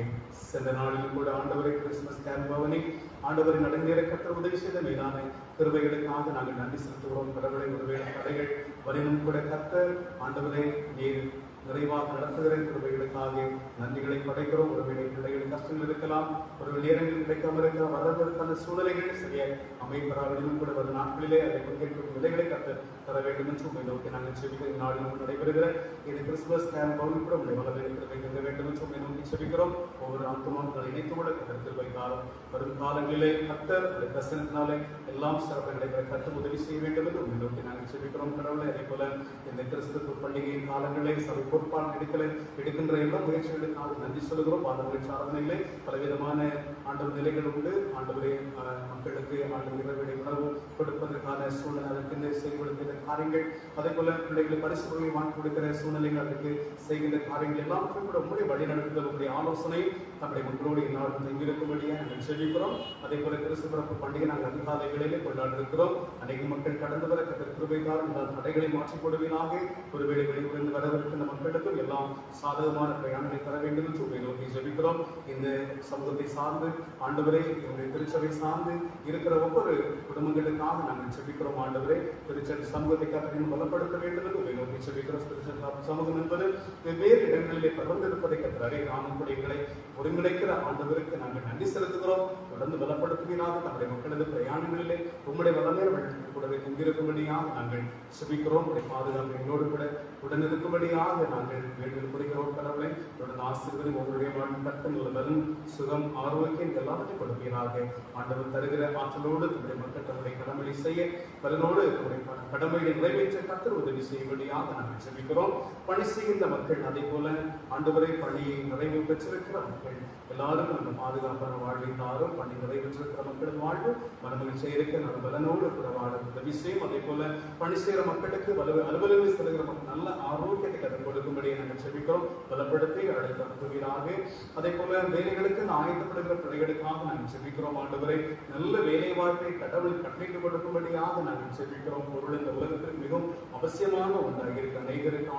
சென்ற நாளிலும் கூட ஆண்டவரை கிறிஸ்துமஸ் கேம்ப் பவனி ஆண்டவரை நடந்தேற கர்த்தர் உதவி செய்த மீதான கிருபைகளுக்காக நாங்கள் நன்றி செலுத்துகிறோம். கடவுளை ஒருவேளை தடைகள் வரையிலும் கூட கர்த்தர் ஆண்டவரை நீர் நிறைவாக நடத்துகிற கிருபைகளுக்காக நன்றிகளை படைக்கிறோம். ஒருவேளை பிள்ளைகளின் கஷ்டங்கள் இருக்கலாம், ஒரு நேரங்கள் கிடைக்காம இருக்க வரதற்கான சூழ்நிலைகள் சரியாக அமைப்பராவிலும் கூட வரும் நாட்களிலே அதை பங்கேற்கும் நிலைகளை கற்று தர வேண்டும் என்று உண்மை நோக்கி நாங்கள் செபிக்கிற நாளிலும் நடைபெறுகிற இது கிறிஸ்துமஸ் கேம்ப் பவுன் கூட உங்களை வளர்ந்து இருக்கிறதை தங்க வேண்டும் என்று உண்மை நோக்கி செபிக்கிறோம். ஒவ்வொரு ஆத்மாக்களை இணைத்து கூட கருத்தில் வைத்தாலும் வரும் காலங்களிலே கர்த்தர் பிரசனத்தினாலே எல்லாம் சிறப்பு நடைபெற கர்த்தர் உதவி செய்ய வேண்டும் என்று உண்மை நோக்கி நாங்கள் செபிக்கிறோம். கடவுளை அதே போல இந்த கிறிஸ்துவ பண்டிகை காலங்களே சபை பொறுப்பாளர் எடுக்கின்ற எல்லா முயற்சிகளுக்காக நன்றி சொல்கிறோம். பாத முயற்சி ஆராதனையிலே பலவிதமான ஆண்டவர் நிலைகள் உண்டு. ஆண்டவரே, மக்களுக்கு ஆண்டவர் இரவிடை உணவு கொடுப்பதற்கான சூழ்நிலை, அதற்கு செயல்படுத்துகிற காரியங்கள், அதே போல பிள்ளைகளுக்கு பரிசு தொகையை வாங்கி கொடுக்கிற சூழ்நிலைகள், அதற்கு செய்கின்ற காரியங்கள் எல்லாம் கூட உங்களுடைய வழிநடத்துதல், உங்களுடைய ஆலோசனை நம்முடைய மக்களோடு எல்லாரும் தங்கியிருக்கும்படியாக நாங்கள் செபிக்கிறோம். அதே போல கிறிஸ்து பிறப்பு பண்டிகை நாங்கள் அதிகாலை வேளையிலே கொண்டாடி இருக்கிறோம். அநேக மக்கள் கடந்து வர கிருபைக்காரன் இந்த தடைகளை மாற்றிக் கொடுவீனாக. ஒருவேளை வெளியிலிருந்து வரவிருக்கின்ற மக்களுக்கும் எல்லாம் சாதகமான பிரயாணங்களை தர வேண்டும் என்று உங்களை நோக்கி ஜெபிக்கிறோம். இந்த சமூகத்தை சார்ந்து ஆண்டவரே, என்னுடைய திருச்சபை சார்ந்து இருக்கிற ஒவ்வொரு குடும்பங்களுக்காக நாங்கள் ஜெபிக்கிறோம். ஆண்டவரே, திருச்சபை சமூகத்தை கற்று பலப்படுத்த வேண்டும் என்று உங்களை நோக்கி ஜெபிக்கிறோம். திருச்சபை சமூகம் என்பது வெவ்வேறு இடங்களிலே பகிர்ந்திருப்பதை கற்று ஆணுக்குடிகளை ஒருங்கிணைக்கிற ஆண்டவருக்கு நாங்கள் நன்றி செலுத்துகிறோம். தொடர்ந்து பலப்படுத்துவீராக. நம்முடைய மக்களது பிரயாணங்களிலே உங்களுடைய வளமே கூடவே தங்கியிருக்கும்படியாக நாங்கள் ஜெபிக்கிறோம். பாதுகாப்பு எங்களோடு கூட உடனிருக்கும்படியாக நாங்கள் வேண்டுதல் புரிகிறோம். கடவுளை தொடர்ந்து ஆசீர்வதி உங்களுடைய பலன், சுகம், ஆரோக்கியம் எல்லாவற்றையும் கொடுப்பீராக. ஆண்டவர் தருகிற ஆற்றலோடு நம்முடைய மக்கள் தன்னுடைய கடமையை செய்ய பலனோடு கடமையை நிறைவேற்ற கர்த்தர் உதவி செய்யும்படியாக நாங்கள் ஜெபிக்கிறோம். பணி செய்கின்ற மக்கள், அதே போல ஆண்டவரை பணியை நிறைவு பெற்றிருக்கிற மக்கள் எல்லாரும் அந்த பாதுகாப்பான வாழ்வை தாரும். பணி நிறைவேற்றிருக்கிற மக்களின் வாழ்வு மனமகிழ்ச்சி இருக்க நல்ல பலனோடு கூட வாழ உதவி செய்யும். அதே போல பணி செய்கிற மக்களுக்கு அலுவலகம் செல்கிற மக்கள் நல்ல ஆரோக்கியத்தை கற்றுக் கொடுக்கும்படியே நாங்கள் செபிக்கிறோம். பலப்படுத்தி அழைத்து அனுப்புவீராக. அதே போல வேலைகளுக்கு ஆயத்தப்படுகிற பிள்ளைகளுக்காக நாங்கள் செபிக்கிறோம். ஆண்டவரை நல்ல வேலை வாய்ப்பை கடவுள் கட்டளைக்கு கொடுக்கும்படியாக நாங்கள் செபிக்கிறோம். பொருள் இந்த உலகத்திற்கு மிகவும் அவசியமான ஒன்றாக இருக்கு. அநேகருக்கு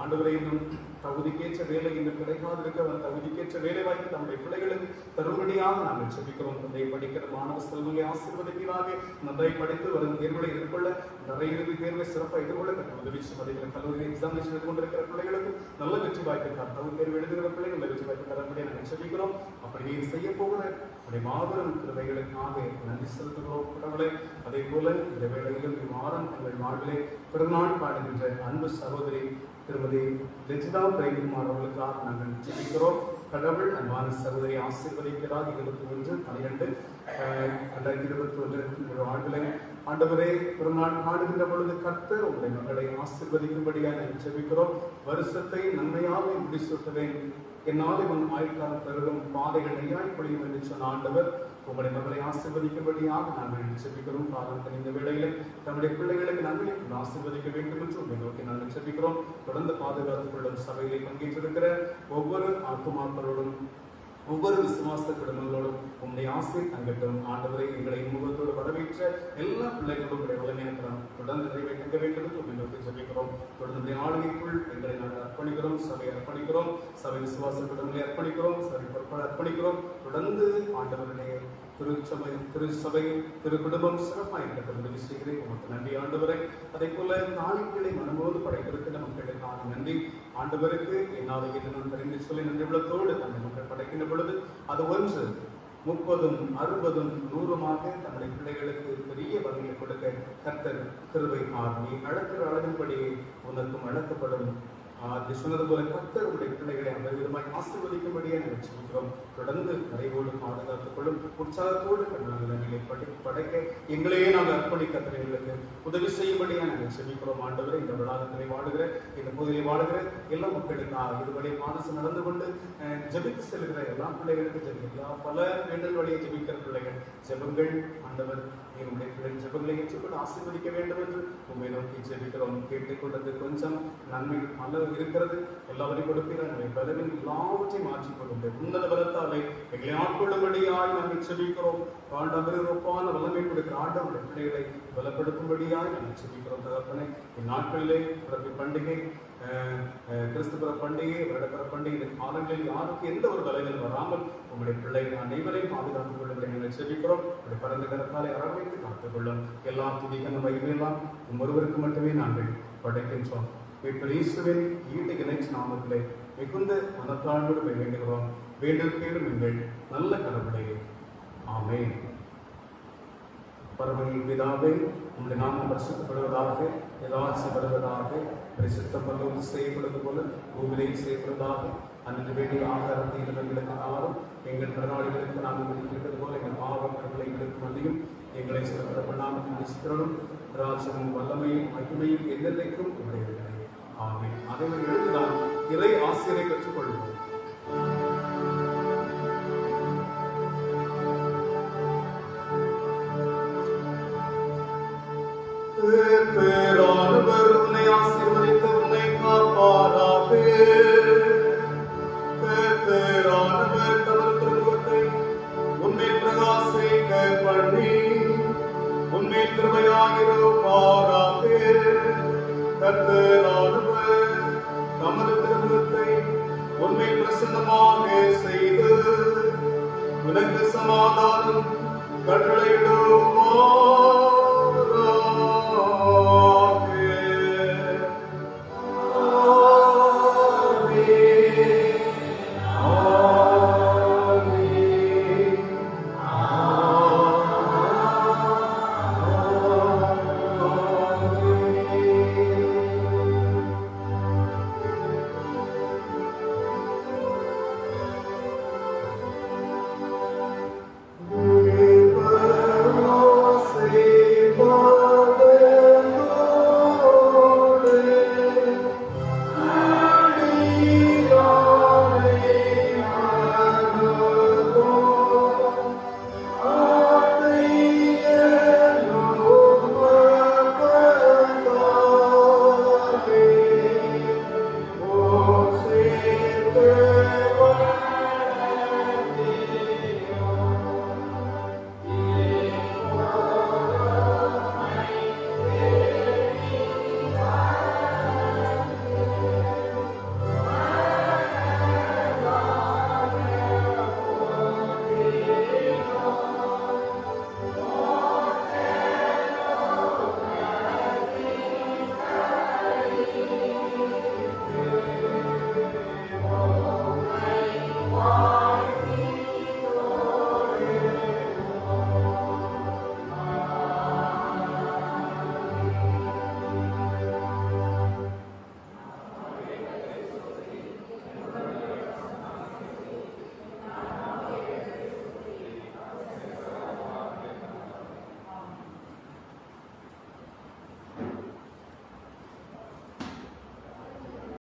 ஆண்டவரை இன்னும் தகுதிக்கேற்ற வேலை இன்னும் கிடைக்காது இருக்க தகுதிக்கேற்ற வேலை வாய்ப்பு நம்முடைய பிள்ளைகளுக்கு தரும்படியாக நாங்கள் செபிக்கிறோம். தந்தை படிக்கிற மாணவ செல்வங்களை ஆசீர்வதிப்பீராக. நன்றாய் படித்து வரும் தேர்வுகளை எதிர்கொள்ள நிறைய இறுதி தேர்வை சிறப்பாக எதிர்கொள்ள உதவி செய்யும். கல்லூரி எக்ஸாமினேஷன் எழுதி கொண்டிருக்கிற பிள்ளைகளுக்கு நல்ல வெற்றி வாய்ப்பு தகுதி தேர்வு எழுதுகிற பிள்ளைகள் வெற்றி வாய்ப்பு தரப்படியே நாங்கள் செபிக்கிறோம். அப்படி நீர் செய்ய போகிற அப்படி மாபெரும் கிருபைகளுக்காக நன்றி செலுத்துகிறோம். கடவுளை அதே போல இந்த வேளையிலும் வாரம் எங்கள் வாழ்விலே பிறநாள் பாடுகின்ற அன்பு சகோதரி திருமதி லெஜிதா பிரேம்குமார் அவர்களுக்காக நாங்கள் ஜெபிக்கிறோம். கடவுள் அன்பான சகோதரி ஆசீர்வதிக்கிறார். 21/12/2021 வாழ்விலே ஆண்டவரே, ஒரு நாள் காணுகின்ற பொழுது கர்த்தர் உங்களை மகளை ஆசீர்வதிக்கும்படியாக நாங்கள் ஜெபிக்கிறோம். வருஷத்தை நன்மையாக முடிசூட்டுவேன், என்னால் இவன் ஆயுட்காலம் பெருகும் பாதைகள் நெய்யாய் பொழியும் என்று சொன்ன ஆண்டவர் உங்களை மகளை ஆசீர்வதிக்கும்படியாக நாங்கள் ஜெபிக்கிறோம். காலத்தில் இந்த வேளையில் தம்முடைய பிள்ளைகளுக்கு நன்மை ஆசீர்வதிக்க வேண்டும் என்று உங்களை நோக்கி நாங்கள் ஜெபிக்கிறோம். தொடர்ந்து பாதுகாத்துக் கொள்ளும் சபையிலே பங்கேற்றிருக்கிற ஒவ்வொரு ஆத்துமாக்களோடும் ஒவ்வொரு விசுவாச குடும்பங்களோடும் உங்களுடைய ஆசை தங்கட்டும். ஆண்டவரை எங்களை முகத்தோடு வரவேற்ற எல்லா பிள்ளைகளும் வல்லமையாக்கிறோம். தொடர்ந்து நிறைவேற்ற வேண்டும் என்று உங்களை நோக்கி ஜெபிக்கிறோம். தொடர்ந்து ஆளுகைக்குள் எங்களை நாங்கள் அர்ப்பணிக்கிறோம், சபையை அர்ப்பணிக்கிறோம், சபை விசுவாச குடும்பங்களை அர்ப்பணிக்கிறோம், சபை பொறுப்பாளர் அர்ப்பணிக்கிறோம். தொடர்ந்து ஆண்டவருடைய திருச்சபை திரு குடும்பம் சிறப்பாக உதவி செய்கிறேன். உமக்கு நன்றி ஆண்டவரை. அதே போல காணிக்கைகளை மனமோடு படைத்திருக்கிற மக்களுக்கான நன்றி ஆண்டவருக்கு. என்னால் நான் தெரிந்து சொல்லி நன்றி உள்ளத்தோடு அந்த மக்கள் படைக்கின்ற பொழுது அது 1 30 60 100 தன்னுடைய பிள்ளைகளுக்கு பெரிய வகையை கொடுக்க கர்த்தர் கிருபை நீ அழக்கிற அளவின்படி உனக்கும் அழக்கப்படும். சொன்னது போல கர்த்தர் உடைய பிள்ளைகளை அந்த விதமாய் ஆசீர்வதிக்கும்படியே நாங்கள் சொல்கிறோம். தொடர்ந்து நிறைவோடு பாதுகாத்துக் கொள்ளும் உற்சாகத்தோடு நாங்கள் படைக்க எங்களையே நாங்கள் அர்ப்பணிக்க எங்களுக்கு உதவி செய்யும்படியா நாங்கள் செபிக்கிறோம். ஆண்டவரை, இந்த விழாக்கத்திலே வாழுகிற இந்த பகுதியை வாழுகிற எல்லா மக்களுக்கு இதுவரை மாதம் நடந்து கொண்டு ஜெபித்து செல்கிற எல்லா பிள்ளைகளுக்கு ஜெபிக்கலாம். பல வேண்டல் வழியை ஜெபிக்கிற பிள்ளைகள் ஜெபங்கள் ஆண்டவர் என்னுடைய பிள்ளைகள் ஜெபங்களை ஏற்றுக்கொண்டு ஆசீர்வதிக்க வேண்டும் என்று உண்மை நோக்கி ஜெபிக்கிறோம். கேட்டுக்கொண்டது கொஞ்சம் நன்மை நல்ல இருக்கிறது. எல்லாவரையும் கொடுப்பீர்கள் பலவின் எல்லாவற்றையும் மாற்றிக்கொள்ளும் உன்னத பலத்தாலே எங்களை ஆட்கொள்ளும்படியாய் நாங்கள் செபிக்கிறோம். ஆண்டவர் ஒப்பான வல்லமை கொடுக்கிற ஆண்டவருடைய பிள்ளைகளை பலப்படுத்தும்படியாய் நாங்கள் செபிக்கிறோம். தகப்பனை, இந்நாட்களிலே பிறப்பு பண்டிகை, கிறிஸ்துவ பண்டிகை, வருடப்பிற பண்டிகை, இந்த காலங்களில் யாருக்கு எந்த ஒரு பலனும் வராமல் உங்களுடைய பிள்ளைகள் அனைவரையும் பாதுகாத்துக் கொள்ளும்படி நாங்கள் செபிக்கிறோம். உங்களுடைய பரந்த கரத்தாலே அரவணைத்து காத்துக் கொள்ளும். எல்லாம் துதிக்கணும் மகிமையெல்லாம் ஒருவருக்கு மட்டுமே நாங்கள் படைக்கின்றோம். இயேசுவின் ஈட்டு இணைச்சி நாமத்திலே மிகுந்த மனத்தாழ்வோடு வேண்டுகிறோம். வேண்டல் பேரும் எங்கள் நல்ல கடவுளே, ஆமென். பரமனின் பிதாவே, உங்களுடைய நாமம் பரிசுத்தப்படுவதாக, எல்லாட்சிப்படுவதாக, பரிசுத்தம் பரலோகத்தில் செய்யப்படுவது போல பூமியிலே செய்யப்படுவதாக. அன்று வேண்டிய ஆதாரத்தை எங்களுக்கு ஆறும், எங்கள் கடனாளிகளுக்கு நாங்கள் விதிக்கிறது போல எங்கள் பாவங்களை எங்களுக்கு மன்னியும், எங்களை சிறந்த பண்ணாமல் நேசிக்கிறோம். ராஜ்யமும் வல்லமையும் மகிமையும் எந்தெந்தைக்கும் உடையவில்லை. ஆமென். அனைவரும் எழுதினால் இறை ஆசிரியரை கற்றுக்கொள்வோம். பேரானவர் உன்னை ஆசீர்வதித்து உன்னை காப்பாராக. பேரானவர் தமது திருமுகத்தை உன்னை பிரகாசிக்க பண்ணி உன்னை கிருபையாயிருப்பாராக. கர்த்தரானவர் தமது திருமுகத்தை உன்னை பிரசன்னமாக செய்து உனக்கு சமாதானம் கட்டளையிடுவார்.